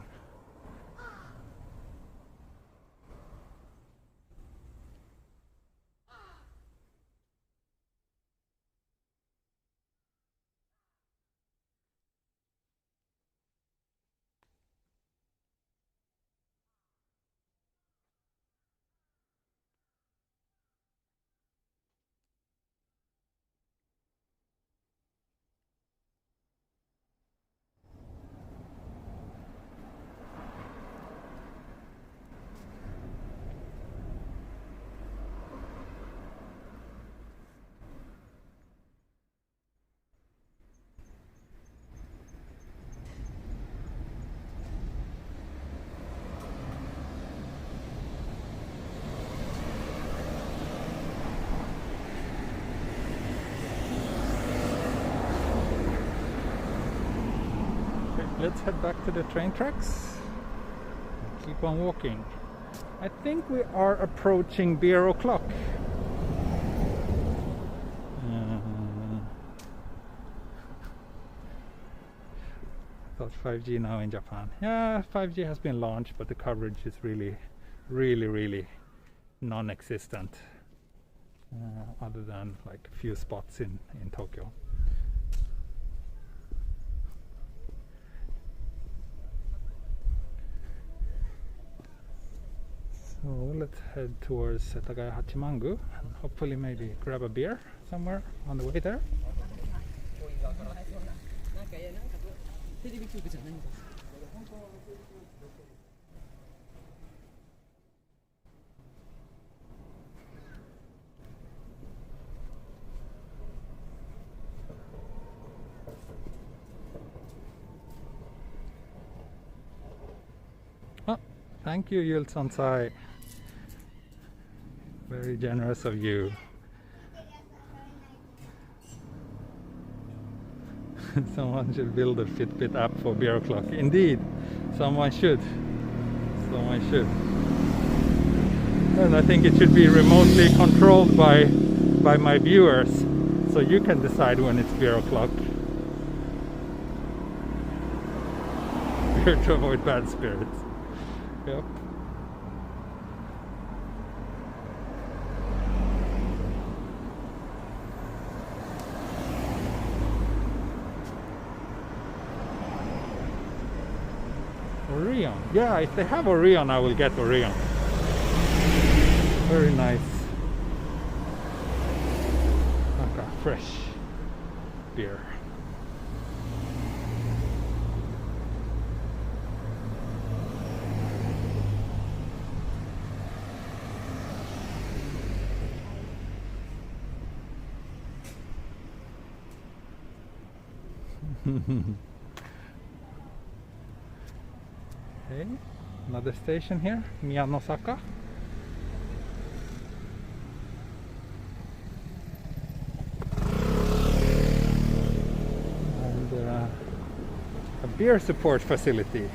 Let's head back to the train tracks and keep on walking. I think we are approaching beer o'clock. Thought 5G now in Japan. Yeah, 5G has been launched, but the coverage is really non-existent, other than like a few spots in Tokyo. So let's head towards Setagaya Hachimangu and hopefully maybe grab a beer somewhere on the way there. Oh, thank you, Yul-sansai. Very generous of you. Someone should build a Fitbit app for beer o'clock. Indeed, someone should. Someone should. And I think it should be remotely controlled by my viewers, so you can decide when it's beer o'clock. Beer to avoid bad spirits. Yep. Orion. Yeah, if they have Orion, I will get Orion. Very nice. Okay, fresh beer. Okay, another station here, Miyanosaka. And a beer support facility.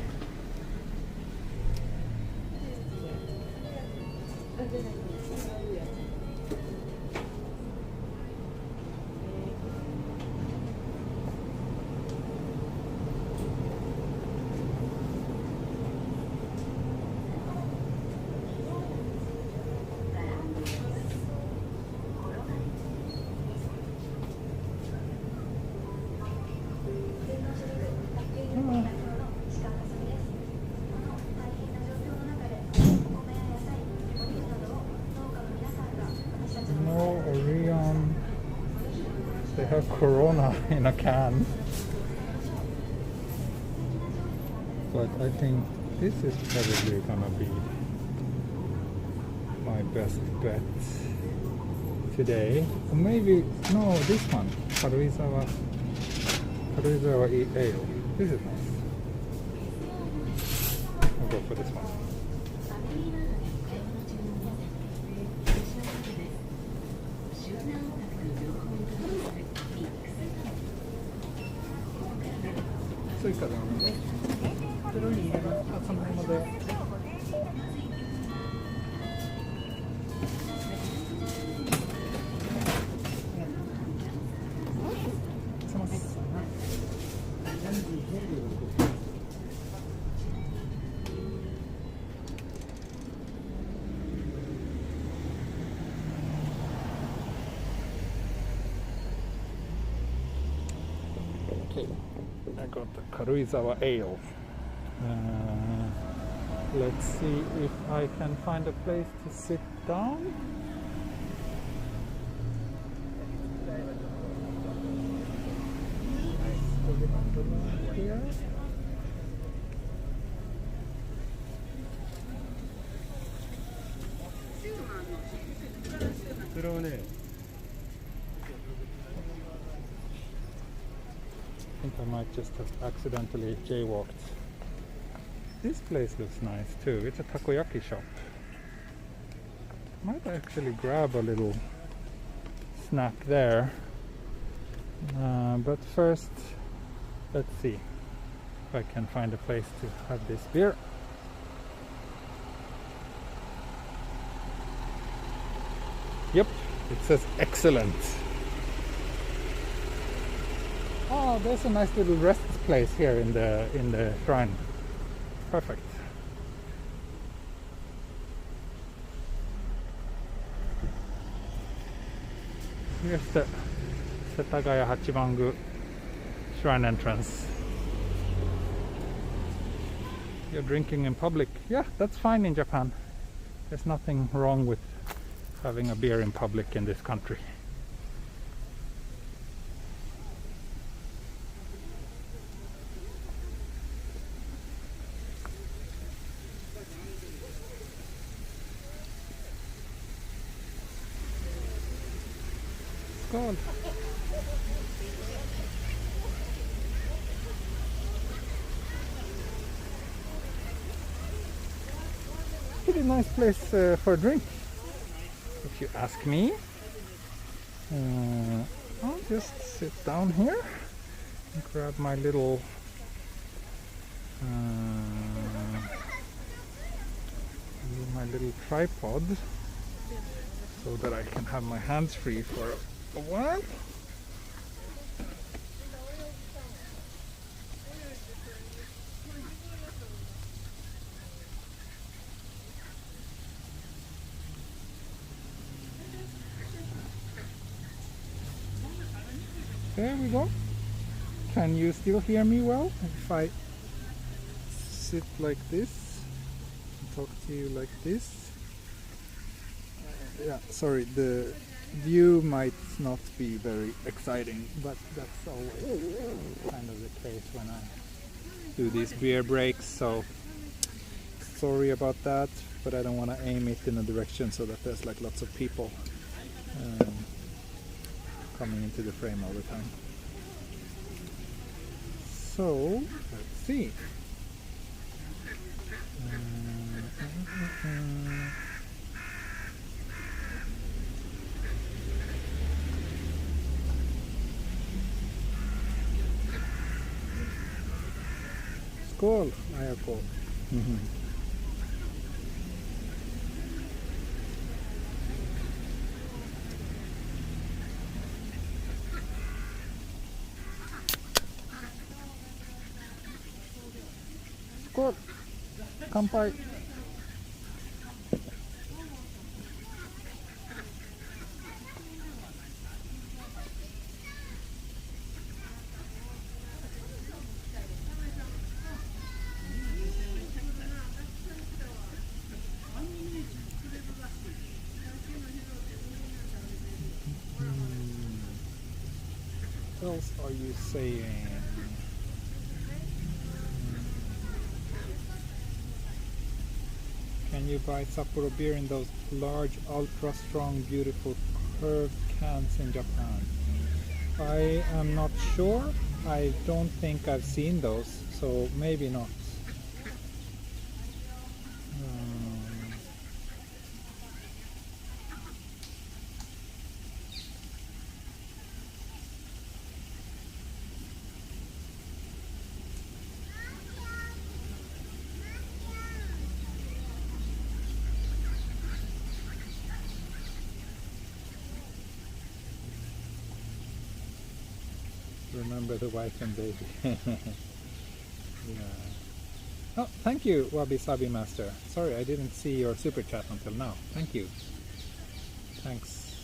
No Orion. They have Corona in a can. But I think this is probably gonna be my best bet today. Or maybe, no, this one. Karuizawa Ale. This is nice. go for this one. Okay, I got the Karuizawa ale. Let's see if I can find a place to sit down. Here. I think I might just have accidentally jaywalked. This place looks nice too. It's a takoyaki shop. Might actually grab a little snack there. But first, let's see if I can find a place to have this beer. Yep, it says excellent. Oh, there's a nice little rest place here in the shrine. Perfect. Here's the Setagaya Hachibangu shrine entrance. You're drinking in public. Yeah, that's fine in Japan. There's nothing wrong with having a beer in public in this country. Skål! Pretty nice place for a drink, if you ask me. I'll just sit down here and grab my little tripod so that I can have my hands free for a while. There we go. Can you still hear me well if I sit like this and talk to you like this? Yeah, sorry, the view might not be very exciting, but that's always kind of the case when I do these beer breaks, so sorry about that, but I don't want to aim it in a direction so that there's like lots of people coming into the frame all the time. So, let's see. Skål, Ayako. Skål! Kanpai! What else are you saying? Can you buy Sapporo beer in those large, ultra-strong, beautiful curved cans in Japan? I am not sure. I don't think I've seen those, so maybe not. Remember the wife and baby. Yeah. Oh, thank you, Wabi Sabi Master. Sorry, I didn't see your super chat until now. Thank you. Thanks.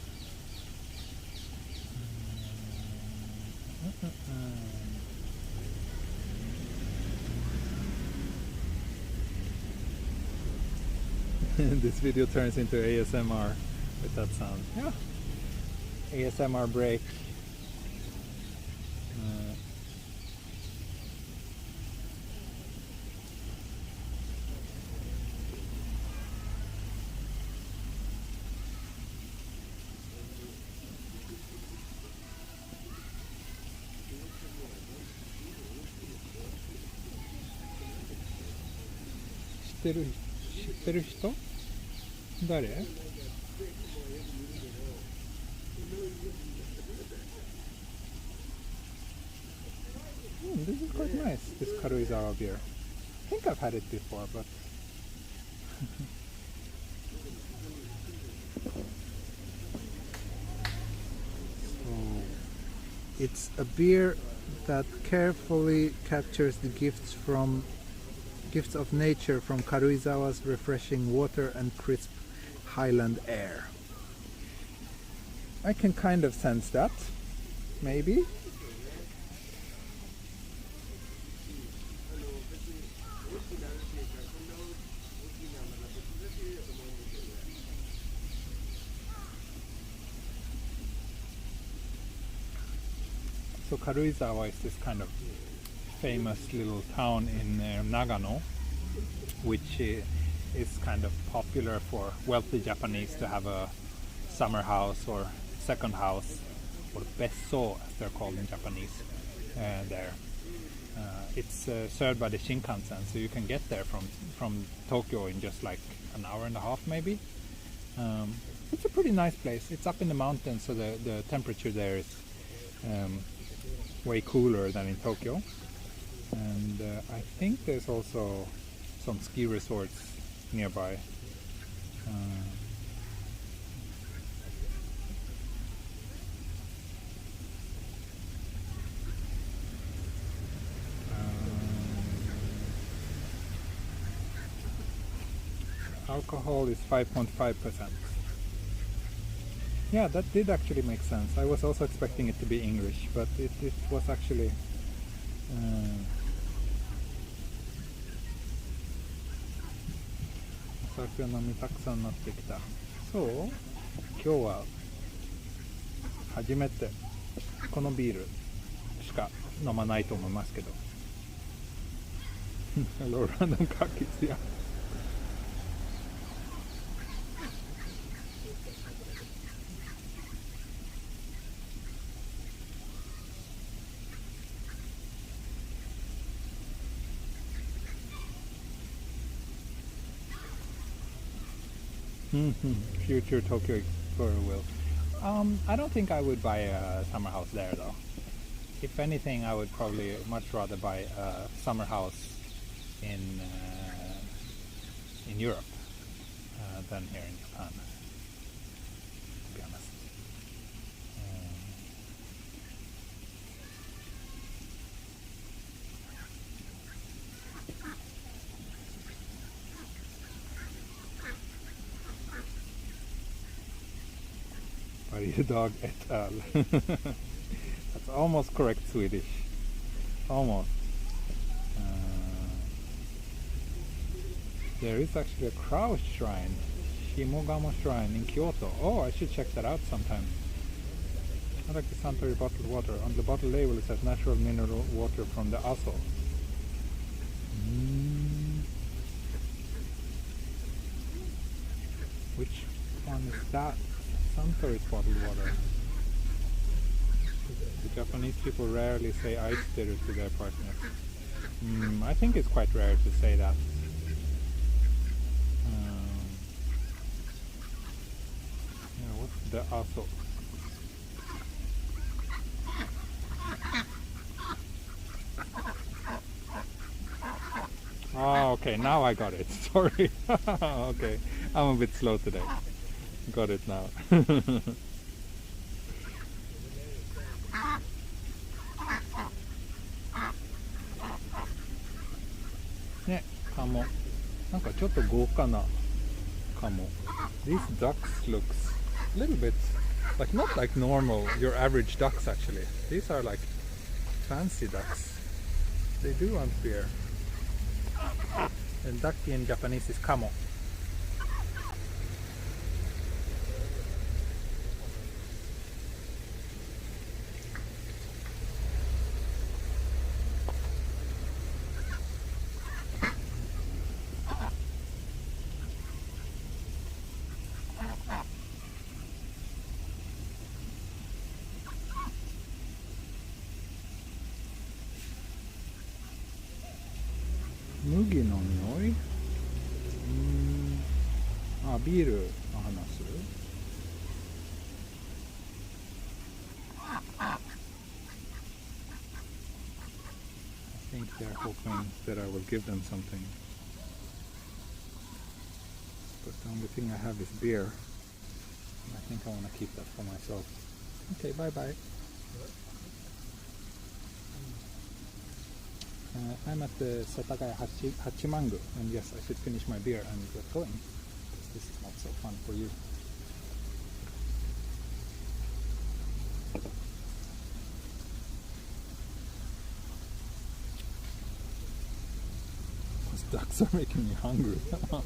This video turns into ASMR with that sound. Yeah. ASMR break.知ってる人？誰？ This is quite nice, this Karuizawa beer. I think I've had it before, but so it's a beer that carefully captures the gifts of nature from Karuizawa's refreshing water and crisp highland air. I can kind of sense that, maybe. So Karuizawa is this kind of famous little town in Nagano, which is kind of popular for wealthy Japanese to have a summer house or second house, or besso as they're called in Japanese, there. It's served by the Shinkansen, so you can get there from Tokyo in just like an hour and a half maybe. It's a pretty nice place. It's up in the mountains, so the temperature there is way cooler than in Tokyo. And I think there's also some ski resorts nearby. Alcohol is 5.5%. Yeah, that did actually make sense. I was also expecting it to be English, but it was actuallyお酒飲みたくさんなってきた。そう？今日は初めてこのビールしか飲まないと思いますけど。Hello, random cookies, yeah. Future Tokyo Explorer will. I don't think I would buy a summer house there though. If anything, I would probably much rather buy a summer house in Europe than here in Japan, to be honest. Your dog et al. That's almost correct Swedish. Almost. There is actually a crow shrine, Shimogamo Shrine in Kyoto. Oh, I should check that out sometime. I like the Suntory bottled water. On the bottle label it says natural mineral water from the Aso. Which one is that? Suntory's bottled water. The Japanese people rarely say ice bitter to their partners. I think it's quite rare to say that. Yeah, what's the Aso? Oh, okay, now I got it. Sorry. Okay, I'm a bit slow today. Got it now. カモ。なんかちょっと豪華なカモ。These ducks looks a little bit like not like normal, your average ducks actually. These are like fancy ducks. They do want beer. And duck in Japanese is kamo. Mugi no nioi? あ、ビールの話する? I think they're hoping that I will give them something. But the only thing I have is beer. I think I want to keep that for myself. Okay, bye bye. I'm at the Setagaya Hachimangu, and yes, I should finish my beer and get going, because this is not so fun for you. Those ducks are making me hungry. I'm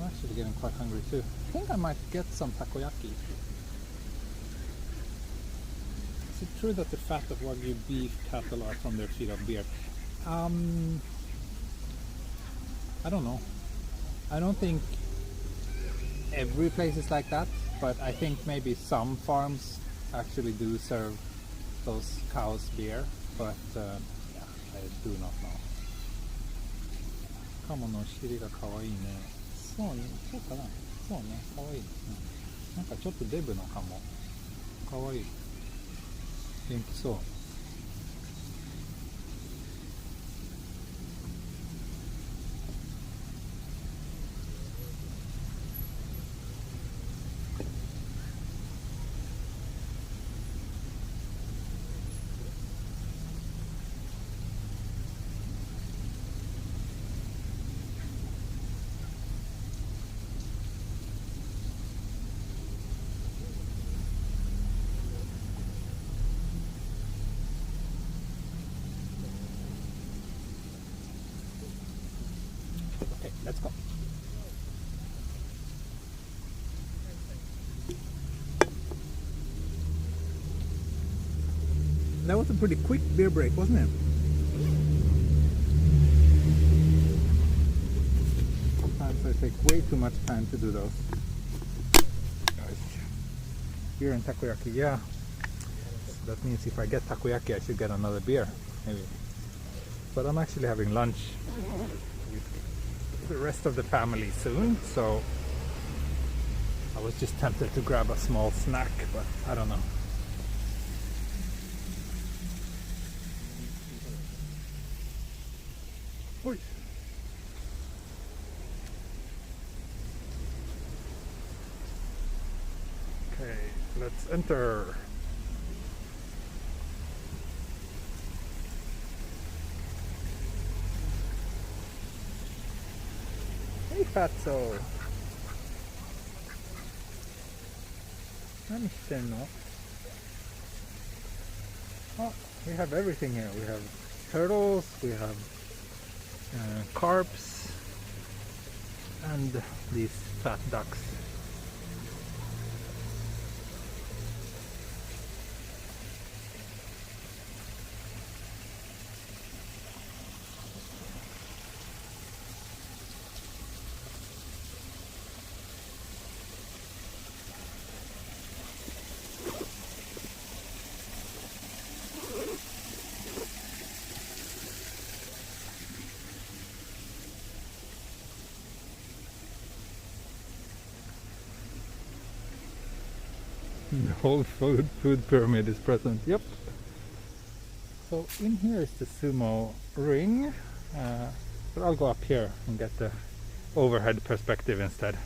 actually getting quite hungry too. I think I might get some takoyaki. Is it true that the fat of Wagyu beef cattle are from their feed of beer? I don't know. I don't think every place is like that, but I think maybe some farms actually do serve those cows beer, but yeah, I do not know. カモのお尻が可愛いね。そうね、そうかな。そうね、可愛い。なんかちょっとデブのカモ。可愛い。元気そう。Okay, let's go. That was a pretty quick beer break, wasn't it? Sometimes I take way too much time to do those. Beer and takoyaki, yeah. So that means if I get takoyaki, I should get another beer, maybe. But I'm actually having lunch with the rest of the family soon, so I was just tempted to grab a small snack, but I don't know. Oi. Okay, let's enter. Hey Fatso. 何してんの? Oh, we have everything here. We have turtles, we have carps, and these fat ducks. The whole food pyramid is present. Yep. So in here is the Sumo ring, but I'll go up here and get the overhead perspective instead.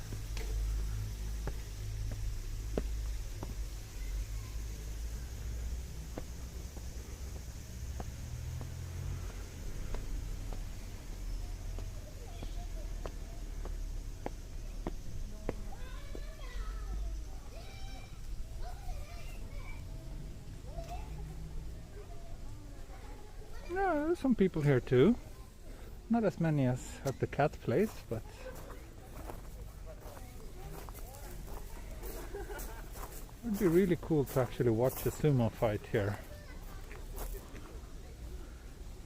No, there's some people here too. Not as many as at the cat place, but it would be really cool to actually watch a sumo fight here.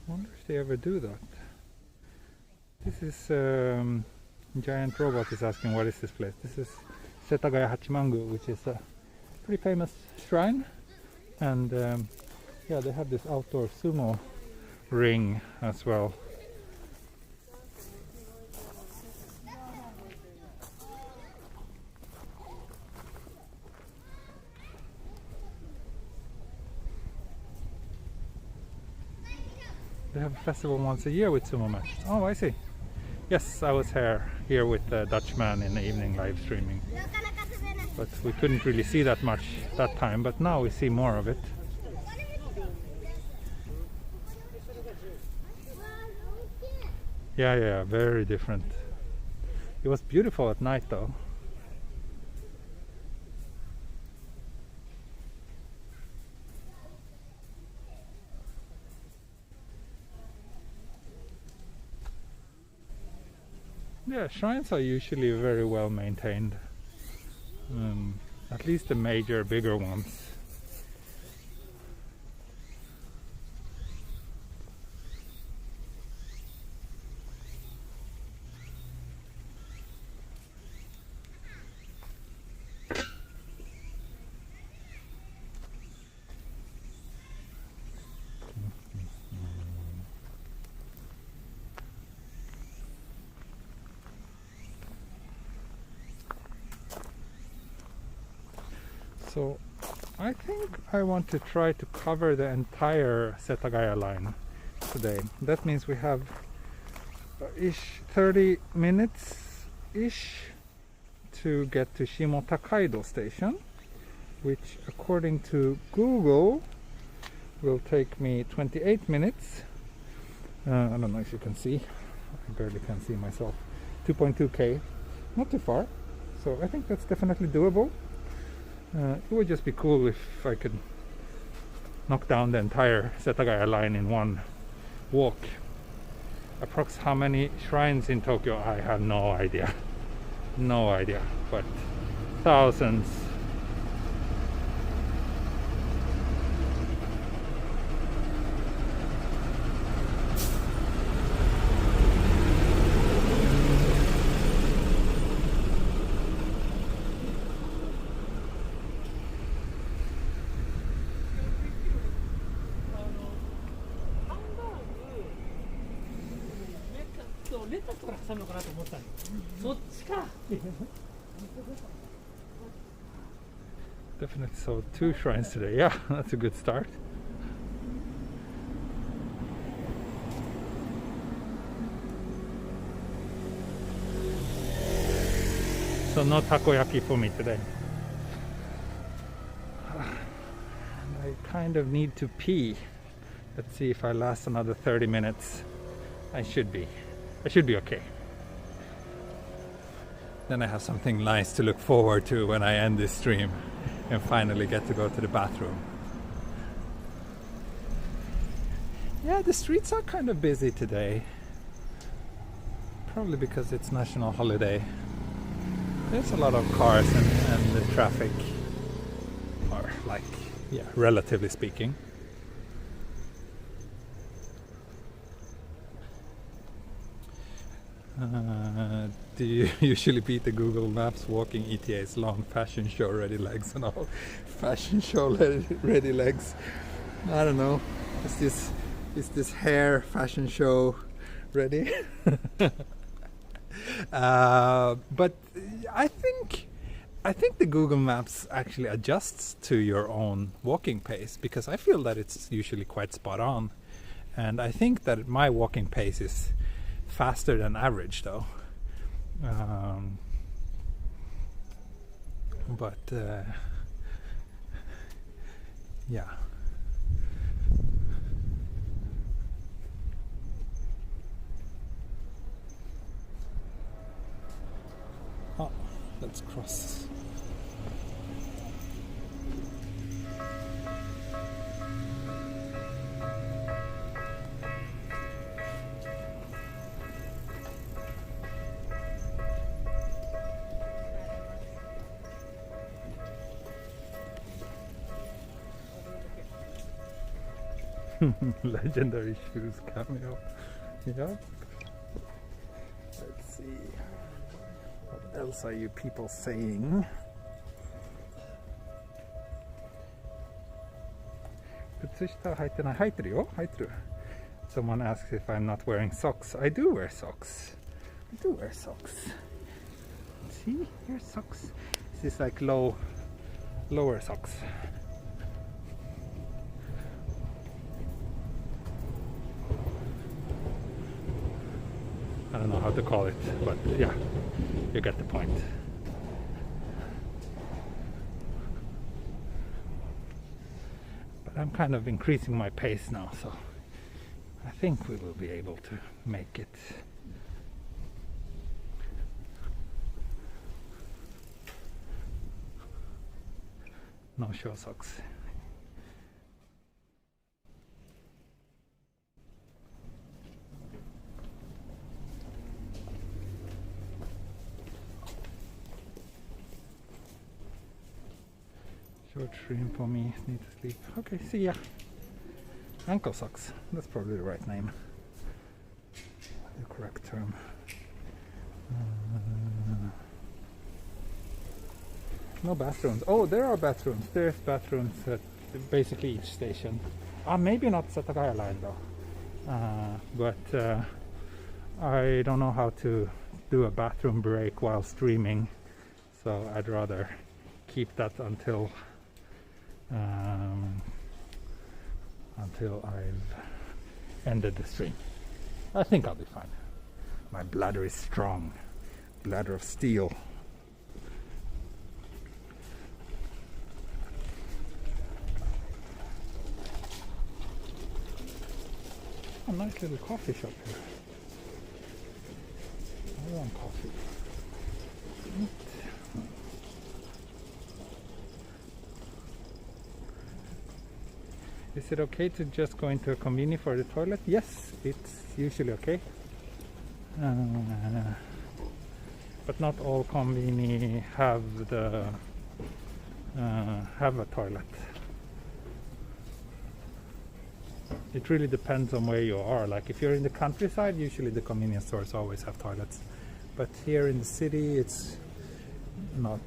I wonder if they ever do that. This is Giant Robot is asking, what is this place? This is Setagaya Hachimangu, which is a pretty famous shrine, and yeah, they have this outdoor sumo ring as well. They have a festival once a year with sumo matches. Oh, I see. Yes, I was here with the Dutchman in the evening live streaming. But we couldn't really see that much that time, but now we see more of it. Yeah, very different. It was beautiful at night though. Yeah, shrines are usually very well maintained. At least the major, bigger ones. So I think I want to try to cover the entire Setagaya line today. That means we have 30 minutes to get to Shimo Takaido station, which according to Google will take me 28 minutes. I don't know if you can see, I barely can see myself. 2.2k, not too far, so I think that's definitely doable. It would just be cool if I could knock down the entire Setagaya line in one walk. Approx how many shrines in Tokyo, I have no idea. No idea, but thousands. Definitely saw 2 shrines today. Yeah, that's a good start. So no takoyaki for me today. I kind of need to pee. Let's see if I last another 30 minutes. I should be okay. Then I have something nice to look forward to when I end this stream and finally get to go to the bathroom. Yeah, the streets are kind of busy today. Probably because it's national holiday. There's a lot of cars and the traffic are like, yeah, relatively speaking. Do you usually beat the Google Maps walking ETA's long fashion show ready legs and all? Fashion show ready legs. I don't know. Is this hair fashion show ready? But I think the Google Maps actually adjusts to your own walking pace, because I feel that it's usually quite spot on, and I think that my walking pace is faster than average though. But yeah. Oh, let's cross. Legendary shoes cameo. Yep. Let's see. What else are you people saying? Someone asks if I'm not wearing socks. I do wear socks. See, here's socks. This is like lower socks. I don't know how to call it, but yeah, you get the point. But I'm kind of increasing my pace now, so I think we will be able to make it. No show socks. Short stream for me, need to sleep. Okay, see ya. Ankle socks, that's probably the right name. The correct term. No bathrooms. Oh, there are bathrooms. There's bathrooms at basically each station. Maybe not Setagaya line though. But I don't know how to do a bathroom break while streaming, so I'd rather keep that until I've ended the stream. I think I'll be fine. My bladder is strong. Bladder of steel. A nice little coffee shop here. I want coffee. Is it okay to just go into a convenience for the toilet? Yes, it's usually okay. But not all convenience have a toilet. It really depends on where you are. Like if you're in the countryside, usually the convenience stores always have toilets. But here in the city, it's not.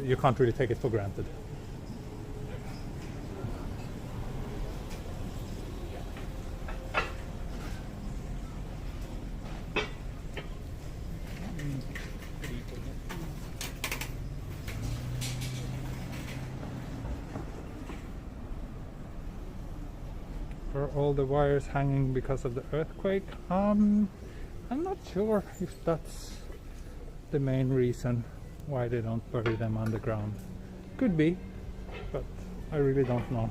You can't really take it for granted. Are all the wires hanging because of the earthquake? I'm not sure if that's the main reason why they don't bury them underground. Could be, but I really don't know.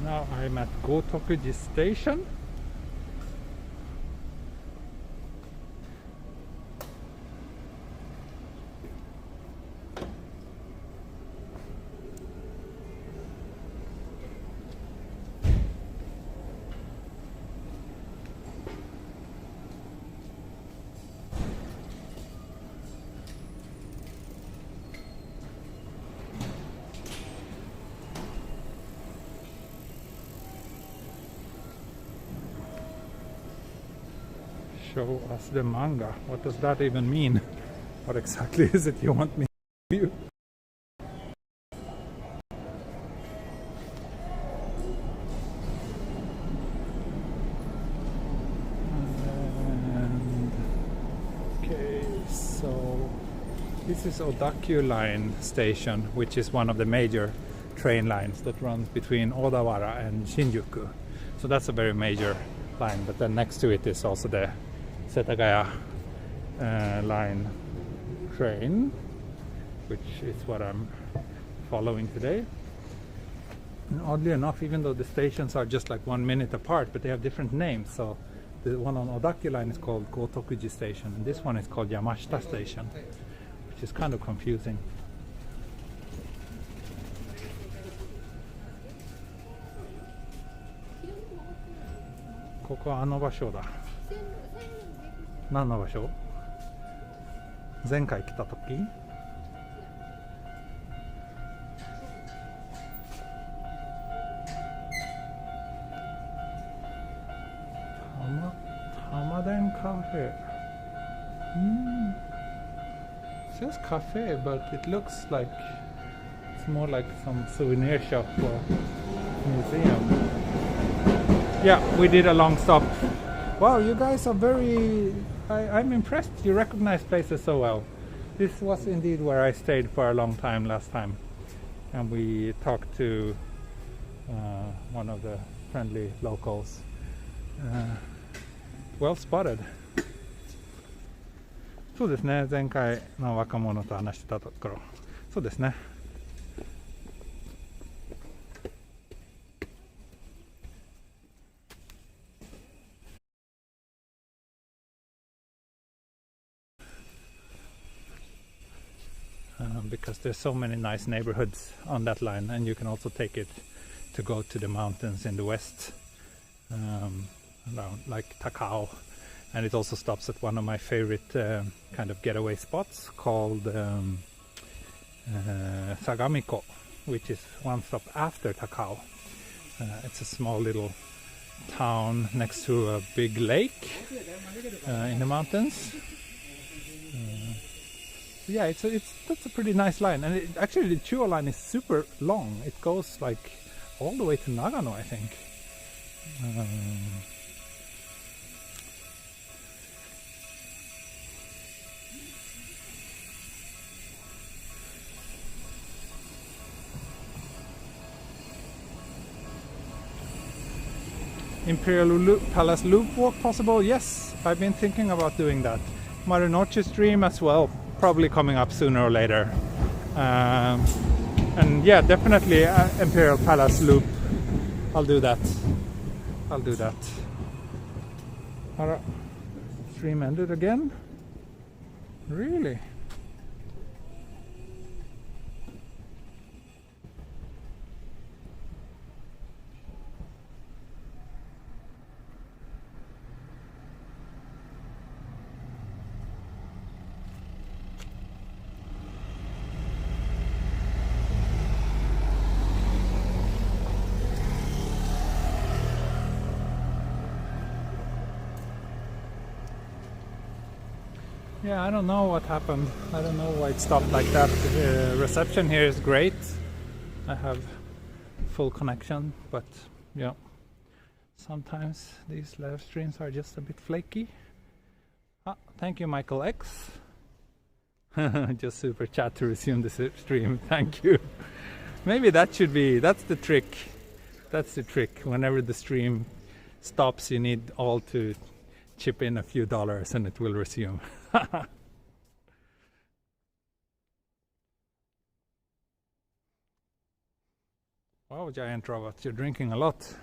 Now I'm at Gotokuji station. Show us the manga. What does that even mean? What exactly is it you want me to do? Okay, so this is Odakyu Line station, which is one of the major train lines that runs between Odawara and Shinjuku. So that's a very major line, but then next to it is also the Setagaya line train, which is what I'm following today. And oddly enough, even though the stations are just like 1 minute apart, but they have different names, so The one on Odaki line is called Gotokuji Station, and this one is called Yamashita Station, which is kind of confusing. Koko あの場所だ。何の場所？前回来た時？Hamaden Cafe. It says cafe, but it looks like it's more like some souvenir shop or museum. Yeah, we did a long stop. Wow, you guys are very... I'm impressed you recognize places so well. This was indeed where I stayed for a long time last time. And we talked to one of the friendly locals. Well spotted. そうですね、前回の若者と話してたところ。そうですね。Because there's so many nice neighborhoods on that line, and you can also take it to go to the mountains in the west, around like Takao, and it also stops at one of my favorite kind of getaway spots called Sagamiko, which is one stop after Takao. It's a small little town next to a big lake in the mountains. Yeah, that's a pretty nice line, and actually the Chuo line is super long. It goes like all the way to Nagano, I think. Imperial Palace Loop walk possible? Yes, I've been thinking about doing that. Marunouchi stream as well, probably coming up sooner or later. And yeah, definitely Imperial Palace Loop. I'll do that. Stream ended again? Really? Yeah, I don't know what happened. I don't know why it stopped like that. Reception here is great. I have full connection, but yeah, sometimes these live streams are just a bit flaky. Thank you, Michael X. Just super chat to resume the stream. Thank you. Maybe that's the trick. That's the trick. Whenever the stream stops, you need all to chip in a few dollars and it will resume. Wow, giant robot, you're drinking a lot.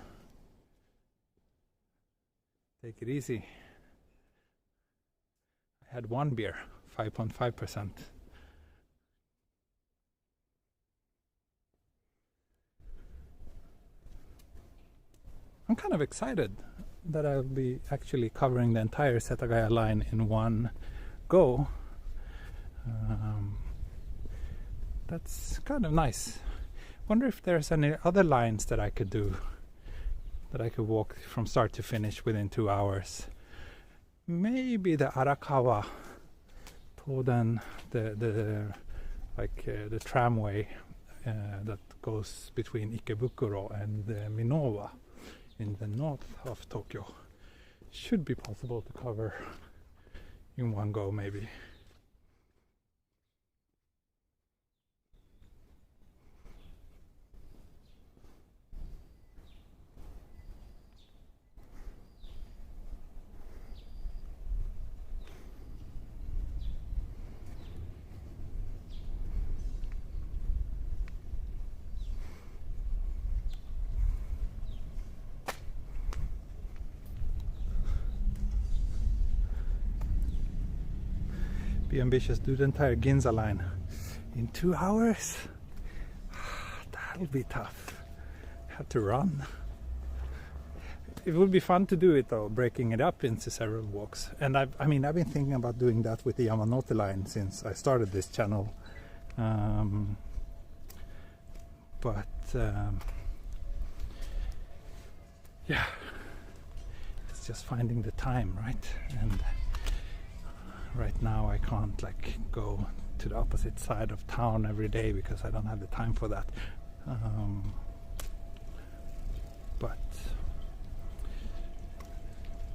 Take it easy. I had one beer, 5.5%. I'm kind of excited that I'll be actually covering the entire Setagaya line in one go. That's kind of nice. Wonder if there's any other lines that I could do, that I could walk from start to finish within 2 hours. Maybe the Arakawa Toden, the tramway that goes between Ikebukuro and Minowa in the north of Tokyo. Should be possible to cover in one go, maybe. Be ambitious, do the entire Ginza line in 2 hours. That'll be tough. Have to run. It would be fun to do it though, breaking it up into several walks. And I've been thinking about doing that with the Yamanote line since I started this channel. Yeah, it's just finding the time, right? And right now I can't like go to the opposite side of town every day because I don't have the time for that. But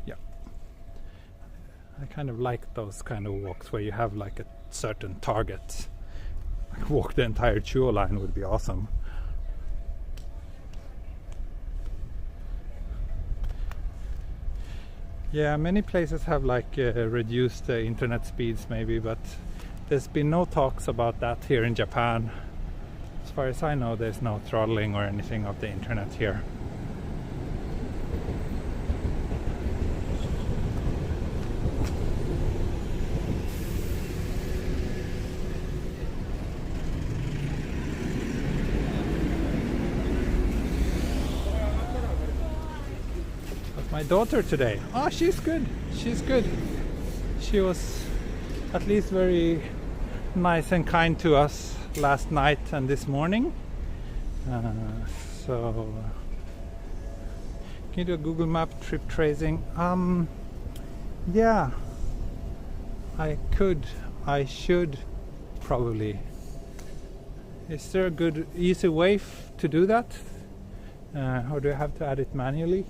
yeah, I kind of like those kind of walks where you have like a certain target. Like walk the entire Chuo line would be awesome. Yeah, many places have like reduced internet speeds maybe, but there's been no talks about that here in Japan. As far as I know, there's no throttling or anything of the internet here. My daughter today. Oh, she's good. She's good. She was at least very nice and kind to us last night and this morning. So can you do a Google Map trip tracing? Yeah, I could. I should probably. Is there a good, easy way to do that? Or do I have to add it manually?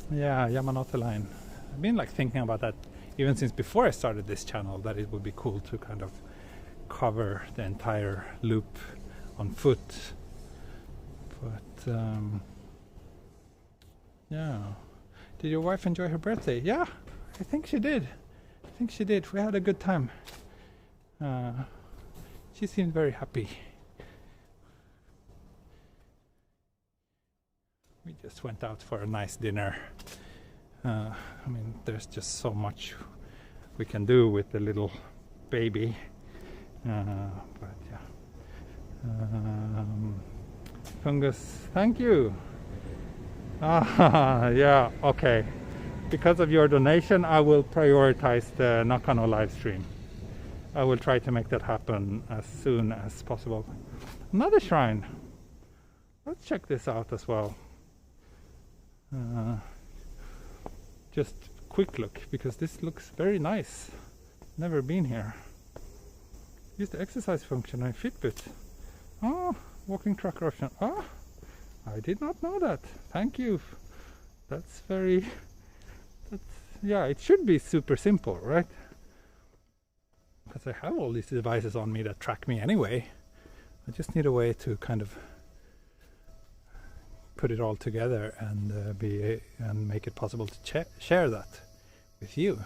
Yeah, Yamanote line. I've been like thinking about that even since before I started this channel, that it would be cool to kind of cover the entire loop on foot. But yeah. Did your wife enjoy her birthday? Yeah, I think she did. We had a good time. She seemed very happy. We just went out for a nice dinner. There's just so much we can do with the little baby. But yeah. Fungus, thank you. Yeah, okay. Because of your donation, I will prioritize the Nakano live stream. I will try to make that happen as soon as possible. Another shrine. Let's check this out as well. Just quick look, because this looks very nice. Never been here. Use the exercise function on Fitbit. Oh, walking track option. Oh, I did not know that. Thank you. Yeah, it should be super simple, right? Because I have all these devices on me that track me anyway. I just need a way to kind of put it all together and make it possible to share that with you.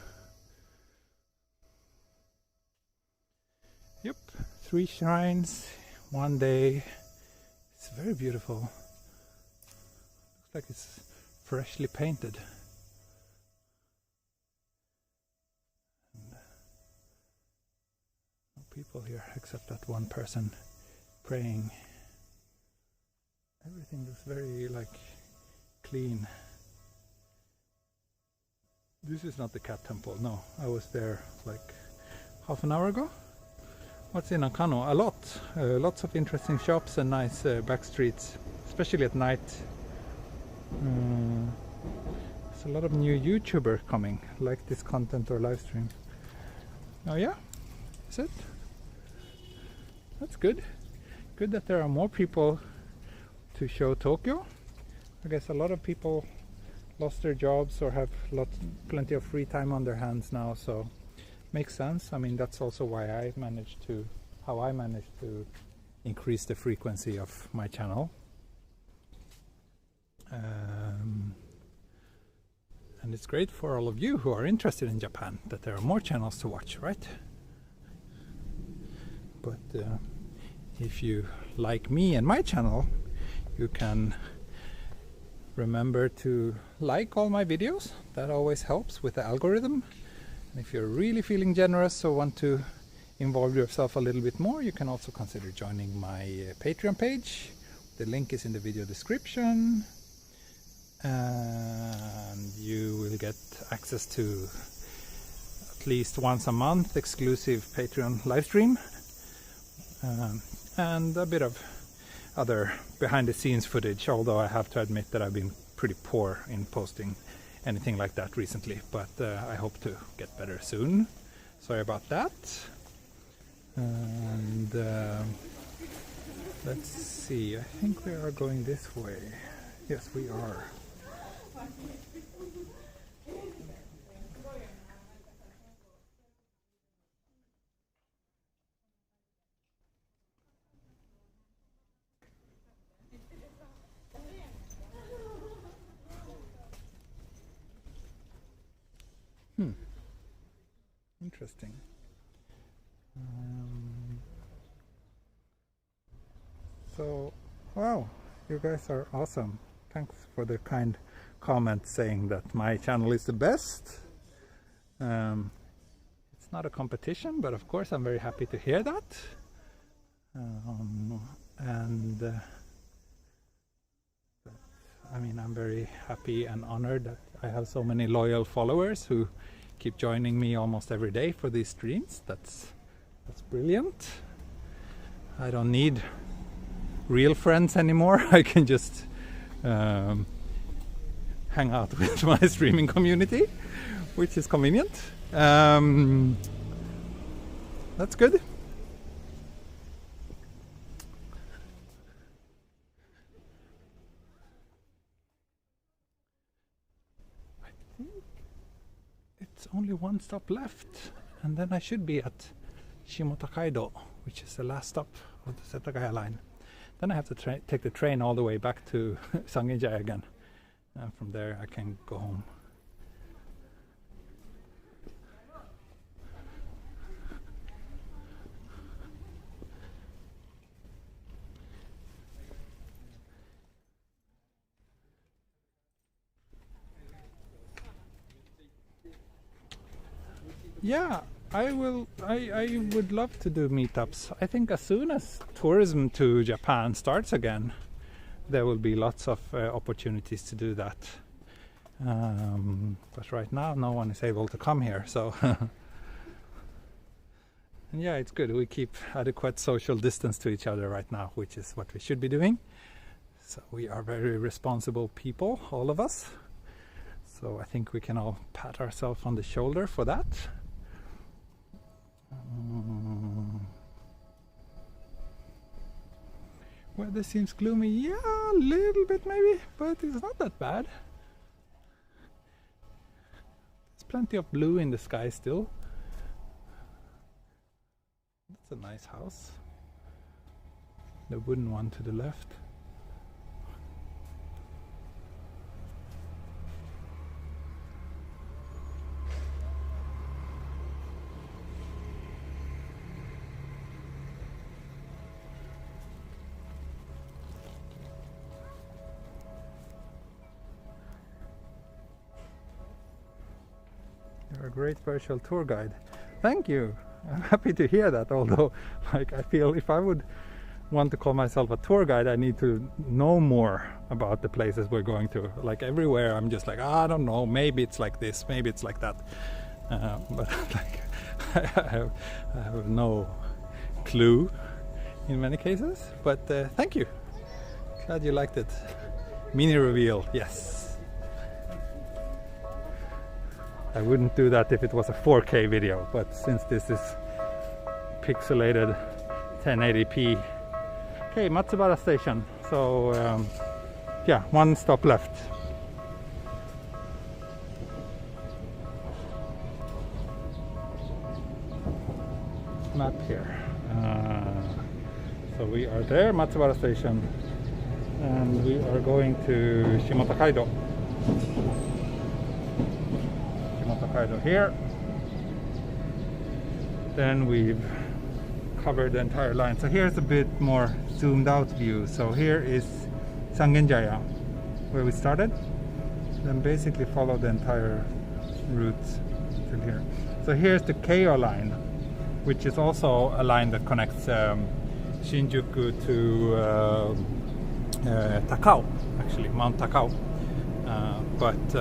Yep, 3 shrines, 1 day. It's very beautiful. Looks like it's freshly painted. And no people here except that one person praying. Everything looks very clean. This is not the cat temple, no. I was there like half an hour ago. What's in Nakano? A lot. Lots of interesting shops and nice back streets, especially at night. There's a lot of new YouTubers coming, like this content or live stream. Oh yeah? Is it? That's good. Good that there are more people to show Tokyo. I guess a lot of people lost their jobs or have plenty of free time on their hands now, so makes sense. I mean, that's also why I managed to increase the frequency of my channel. And it's great for all of you who are interested in Japan that there are more channels to watch, right? But if you like me and my channel, you can remember to like all my videos. That always helps with the algorithm. And if you're really feeling generous or want to involve yourself a little bit more, you can also consider joining my Patreon page. The link is in the video description, and you will get access to at least once a month exclusive Patreon live stream, and a bit of other behind the scenes footage, although I have to admit that I've been pretty poor in posting anything like that recently, but I hope to get better soon. Sorry about that. And let's see, I think we are going this way. Yes, we are. Interesting. So, wow, you guys are awesome. Thanks for the kind comment saying that my channel is the best. It's not a competition, but of course I'm very happy to hear that. I mean, I'm very happy and honored that I have so many loyal followers who keep joining me almost every day for these streams. That's brilliant. I don't need real friends anymore. I can just hang out with my streaming community, which is convenient. That's good. Only one stop left, and then I should be at Shimotakaido, which is the last stop of the Setagaya line. Then I have to take the train all the way back to Sangenjaya again, and from there I can go home. Yeah, I would love to do meetups. I think as soon as tourism to Japan starts again, there will be lots of opportunities to do that. But right now, no one is able to come here, so and yeah, it's good. We keep adequate social distance to each other right now, which is what we should be doing. So we are very responsible people, all of us. So I think we can all pat ourselves on the shoulder for that. Weather seems gloomy, yeah, a little bit maybe, but it's not that bad. There's plenty of blue in the sky still. That's a nice house. The wooden one to the left. You're a great virtual tour guide. Thank you. I'm happy to hear that, although like I feel if I would want to call myself a tour guide, I need to know more about the places we're going to. Like everywhere I'm just like, I don't know, maybe it's like this, maybe it's like that. But like I have no clue in many cases. But thank you. Glad you liked it. Mini reveal, yes. I wouldn't do that if it was a 4K video, but since this is pixelated 1080p. Okay, Matsubara station. So yeah, one stop left. Map here. So we are there, Matsubara station, and we are going to Shimotakaido. Here. Then we've covered the entire line. So here's a bit more zoomed out view. So here is Sangenjaya, where we started, then basically follow the entire route till here. So here's the Keio line, which is also a line that connects Shinjuku to Takao, actually Mount Takao. But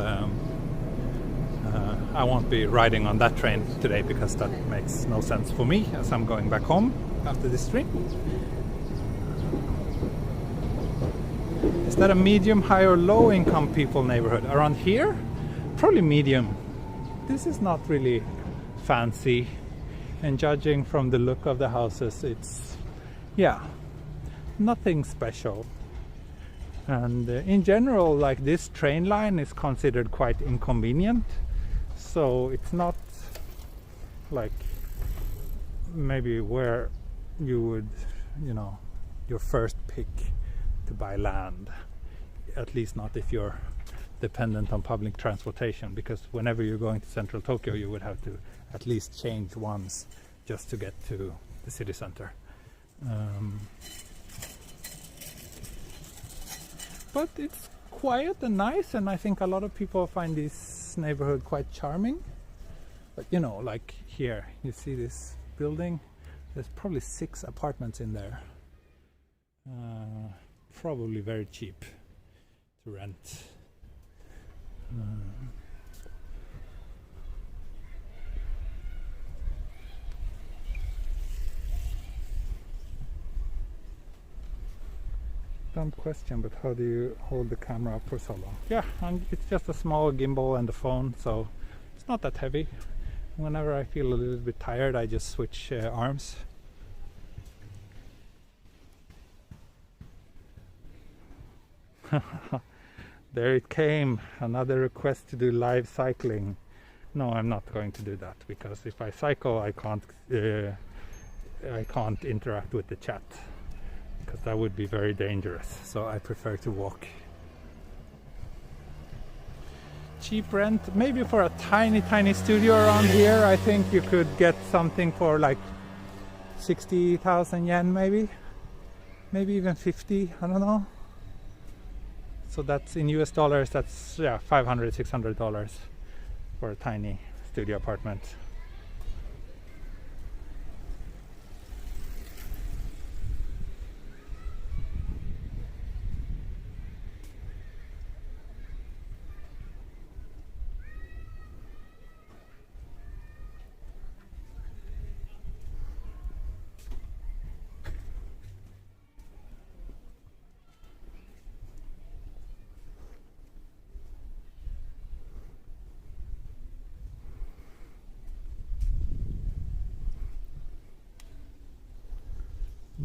I won't be riding on that train today because that makes no sense for me, as I'm going back home after this stream. Is that a medium, high or low income people neighborhood? Around here? Probably medium. This is not really fancy, and judging from the look of the houses, it's, yeah, nothing special. And in general, like, this train line is considered quite inconvenient, so it's not like maybe where you would, you know, your first pick to buy land, at least not if you're dependent on public transportation, because whenever you're going to central Tokyo you would have to at least change once just to get to the city center. But it's quiet and nice, and I think a lot of people find this neighborhood quite charming. But you know, like here, you see this building, there's probably 6 apartments in there. Probably very cheap to rent. Dumb question, but how do you hold the camera up for so long? Yeah, and it's just a small gimbal and a phone, so it's not that heavy. Whenever I feel a little bit tired, I just switch arms. There it came, another request to do live cycling. No, I'm not going to do that, because if I cycle I can't interact with the chat, because that would be very dangerous, so I prefer to walk. Cheap rent, maybe for a tiny studio around here. I think you could get something for like 60,000 yen, maybe even 50, I don't know. So that's in US dollars, that's $500-600 for a tiny studio apartment.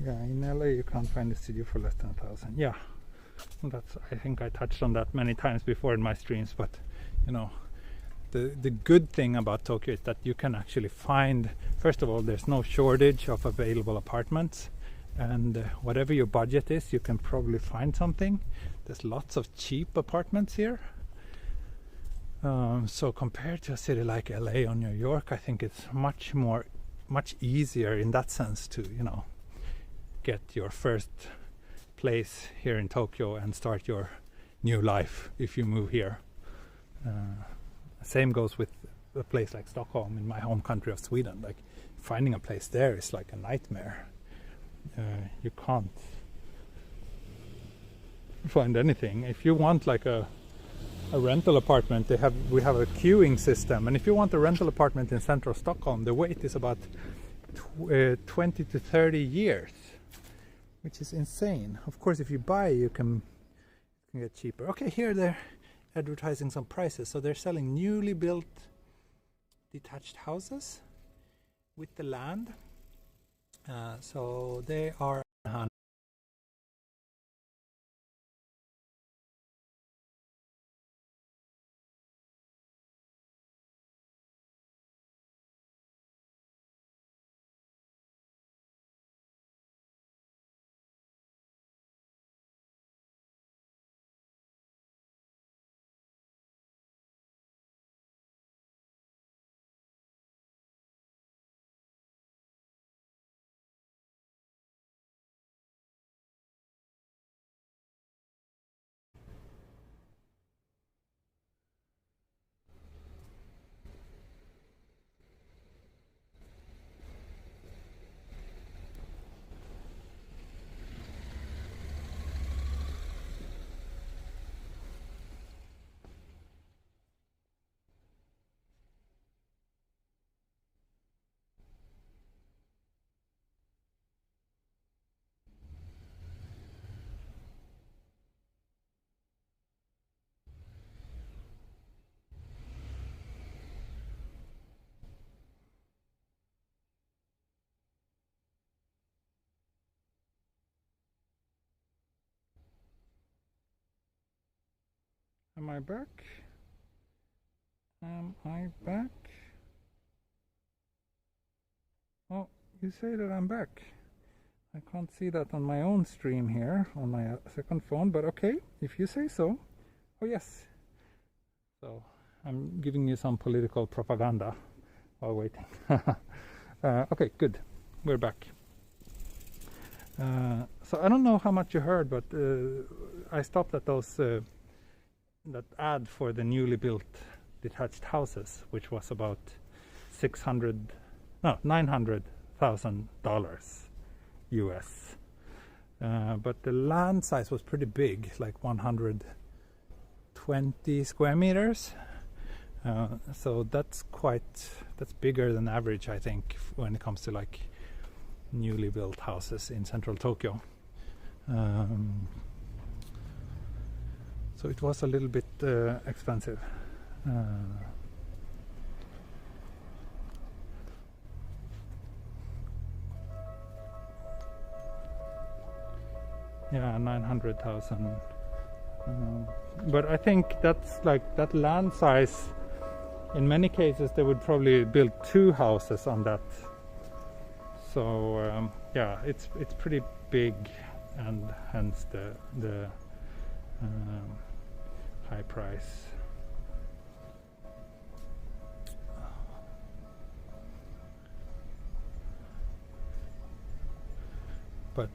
Yeah, in LA you can't find a studio for less than 1,000. Yeah, that's, I think I touched on that many times before in my streams, but you know, the good thing about Tokyo is that you can actually find, first of all, there's no shortage of available apartments, and whatever your budget is, you can probably find something. There's lots of cheap apartments here. So compared to a city like LA or New York, I think it's much easier in that sense to, you know, get your first place here in Tokyo and start your new life if you move here. Same goes with a place like Stockholm, in my home country of Sweden. Like, finding a place there is like a nightmare. You can't find anything. If you want like a rental apartment, we have a queuing system, and if you want a rental apartment in central Stockholm, the wait is about 20 to 30 years, which is insane. Of course, if you buy, you can get cheaper. Okay, here they're advertising some prices. So they're selling newly built detached houses with the land. So they are Am I back? Am I back? Oh, you say that I'm back. I can't see that on my own stream here on my second phone, but okay, if you say so. Oh yes. So I'm giving you some political propaganda while waiting. Okay, good. We're back. So I don't know how much you heard, but I stopped at those that ad for the newly built detached houses, which was about $900,000 US. But the land size was pretty big, like 120 square meters. So that's bigger than average, I think, when it comes to like newly built houses in central Tokyo. So it was a little bit expensive. Yeah, 900,000. But I think that's like that land size. In many cases, they would probably build 2 houses on that. So yeah, it's pretty big, and hence the high price. But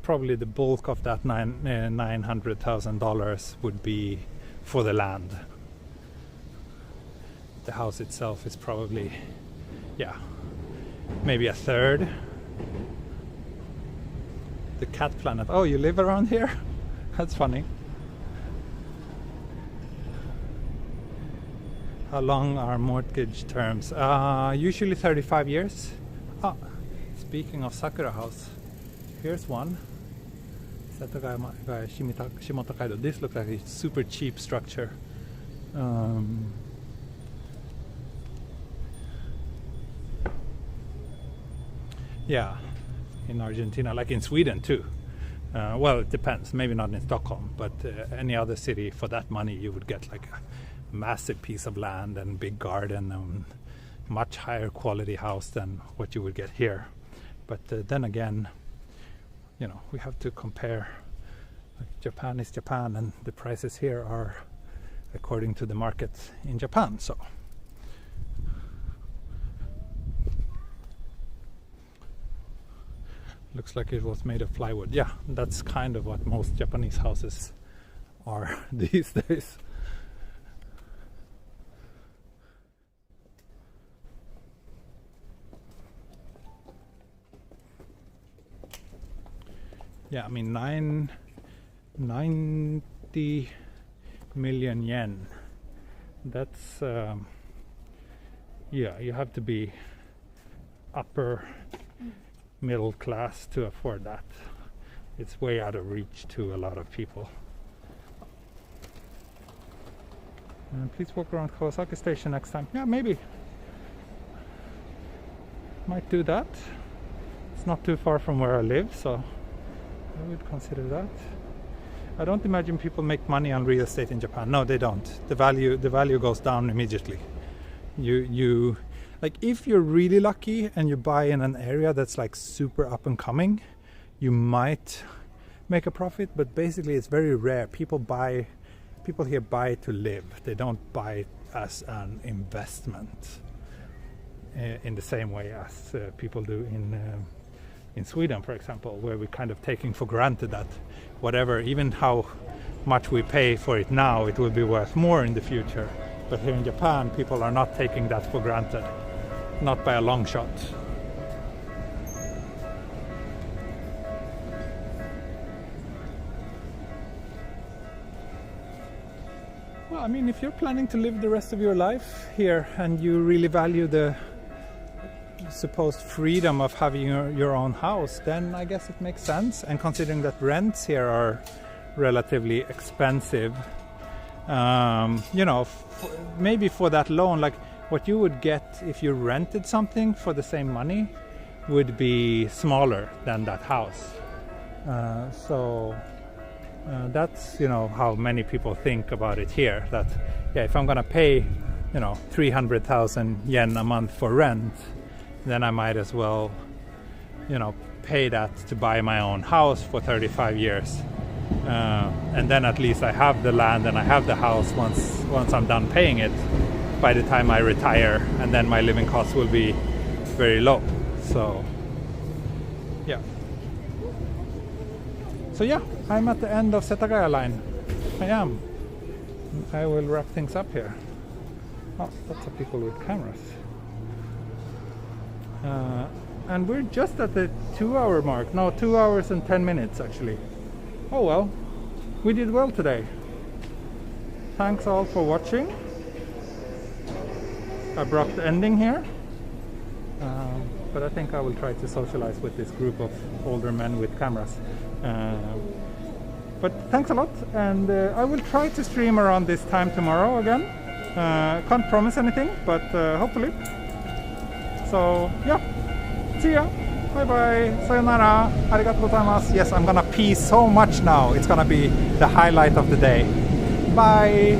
probably the bulk of that $900,000 would be for the land. The house itself is probably, yeah, maybe a third. The cat planet. Oh, you live around here? That's funny. How long are mortgage terms? Usually 35 years. Oh, speaking of Sakura House, here's one. Setagaya Shimotakaido. This looks like a super cheap structure. Yeah, in Argentina, like in Sweden too. Well, it depends. Maybe not in Stockholm, but any other city for that money, you would get like a massive piece of land and big garden and much higher quality house than what you would get here. But then again, you know, we have to compare. Like Japan is Japan, and the prices here are according to the market in Japan. So. Looks like it was made of plywood. Yeah, that's kind of what most Japanese houses are these days. Yeah, I mean 90 million yen. That's yeah, you have to be upper middle class to afford that. It's way out of reach to a lot of people. And please walk around Kawasaki Station next time. Yeah, maybe. Might do that. It's not too far from where I live, so I would consider that. I don't imagine people make money on real estate in Japan. No, they don't. The value goes down immediately. You like, if you're really lucky and you buy in an area that's like super up and coming, you might make a profit, but basically it's very rare. People here buy to live. They don't buy as an investment in the same way as people do in Sweden, for example, where we're kind of taking for granted that whatever, even how much we pay for it now, it will be worth more in the future. But here in Japan, people are not taking that for granted. Not by a long shot. Well, I mean, if you're planning to live the rest of your life here and you really value the supposed freedom of having your own house, then I guess it makes sense. And considering that rents here are relatively expensive, you know, maybe for that loan, like what you would get if you rented something for the same money would be smaller than that house. So That's how many people think about it here. That if I'm gonna pay 300,000 yen a month for rent, then I might as well pay that to buy my own house for 35 years. And then at least I have the land and I have the house once I'm done paying it by the time I retire, and then my living costs will be very low. So I'm at the end of Setagaya line. I am. I will wrap things up here. Oh, lots of people with cameras. And we're just at the 2-hour mark. No, 2 hours and 10 minutes actually. Oh well, we did well today. Thanks all for watching. Abrupt ending here. But I think I will try to socialize with this group of older men with cameras. But thanks a lot, and I will try to stream around this time tomorrow again. Can't promise anything, but hopefully. So see ya. Bye bye. Sayonara. Arigatou gozaimasu. Yes, I'm gonna pee so much now. It's gonna be the highlight of the day. Bye.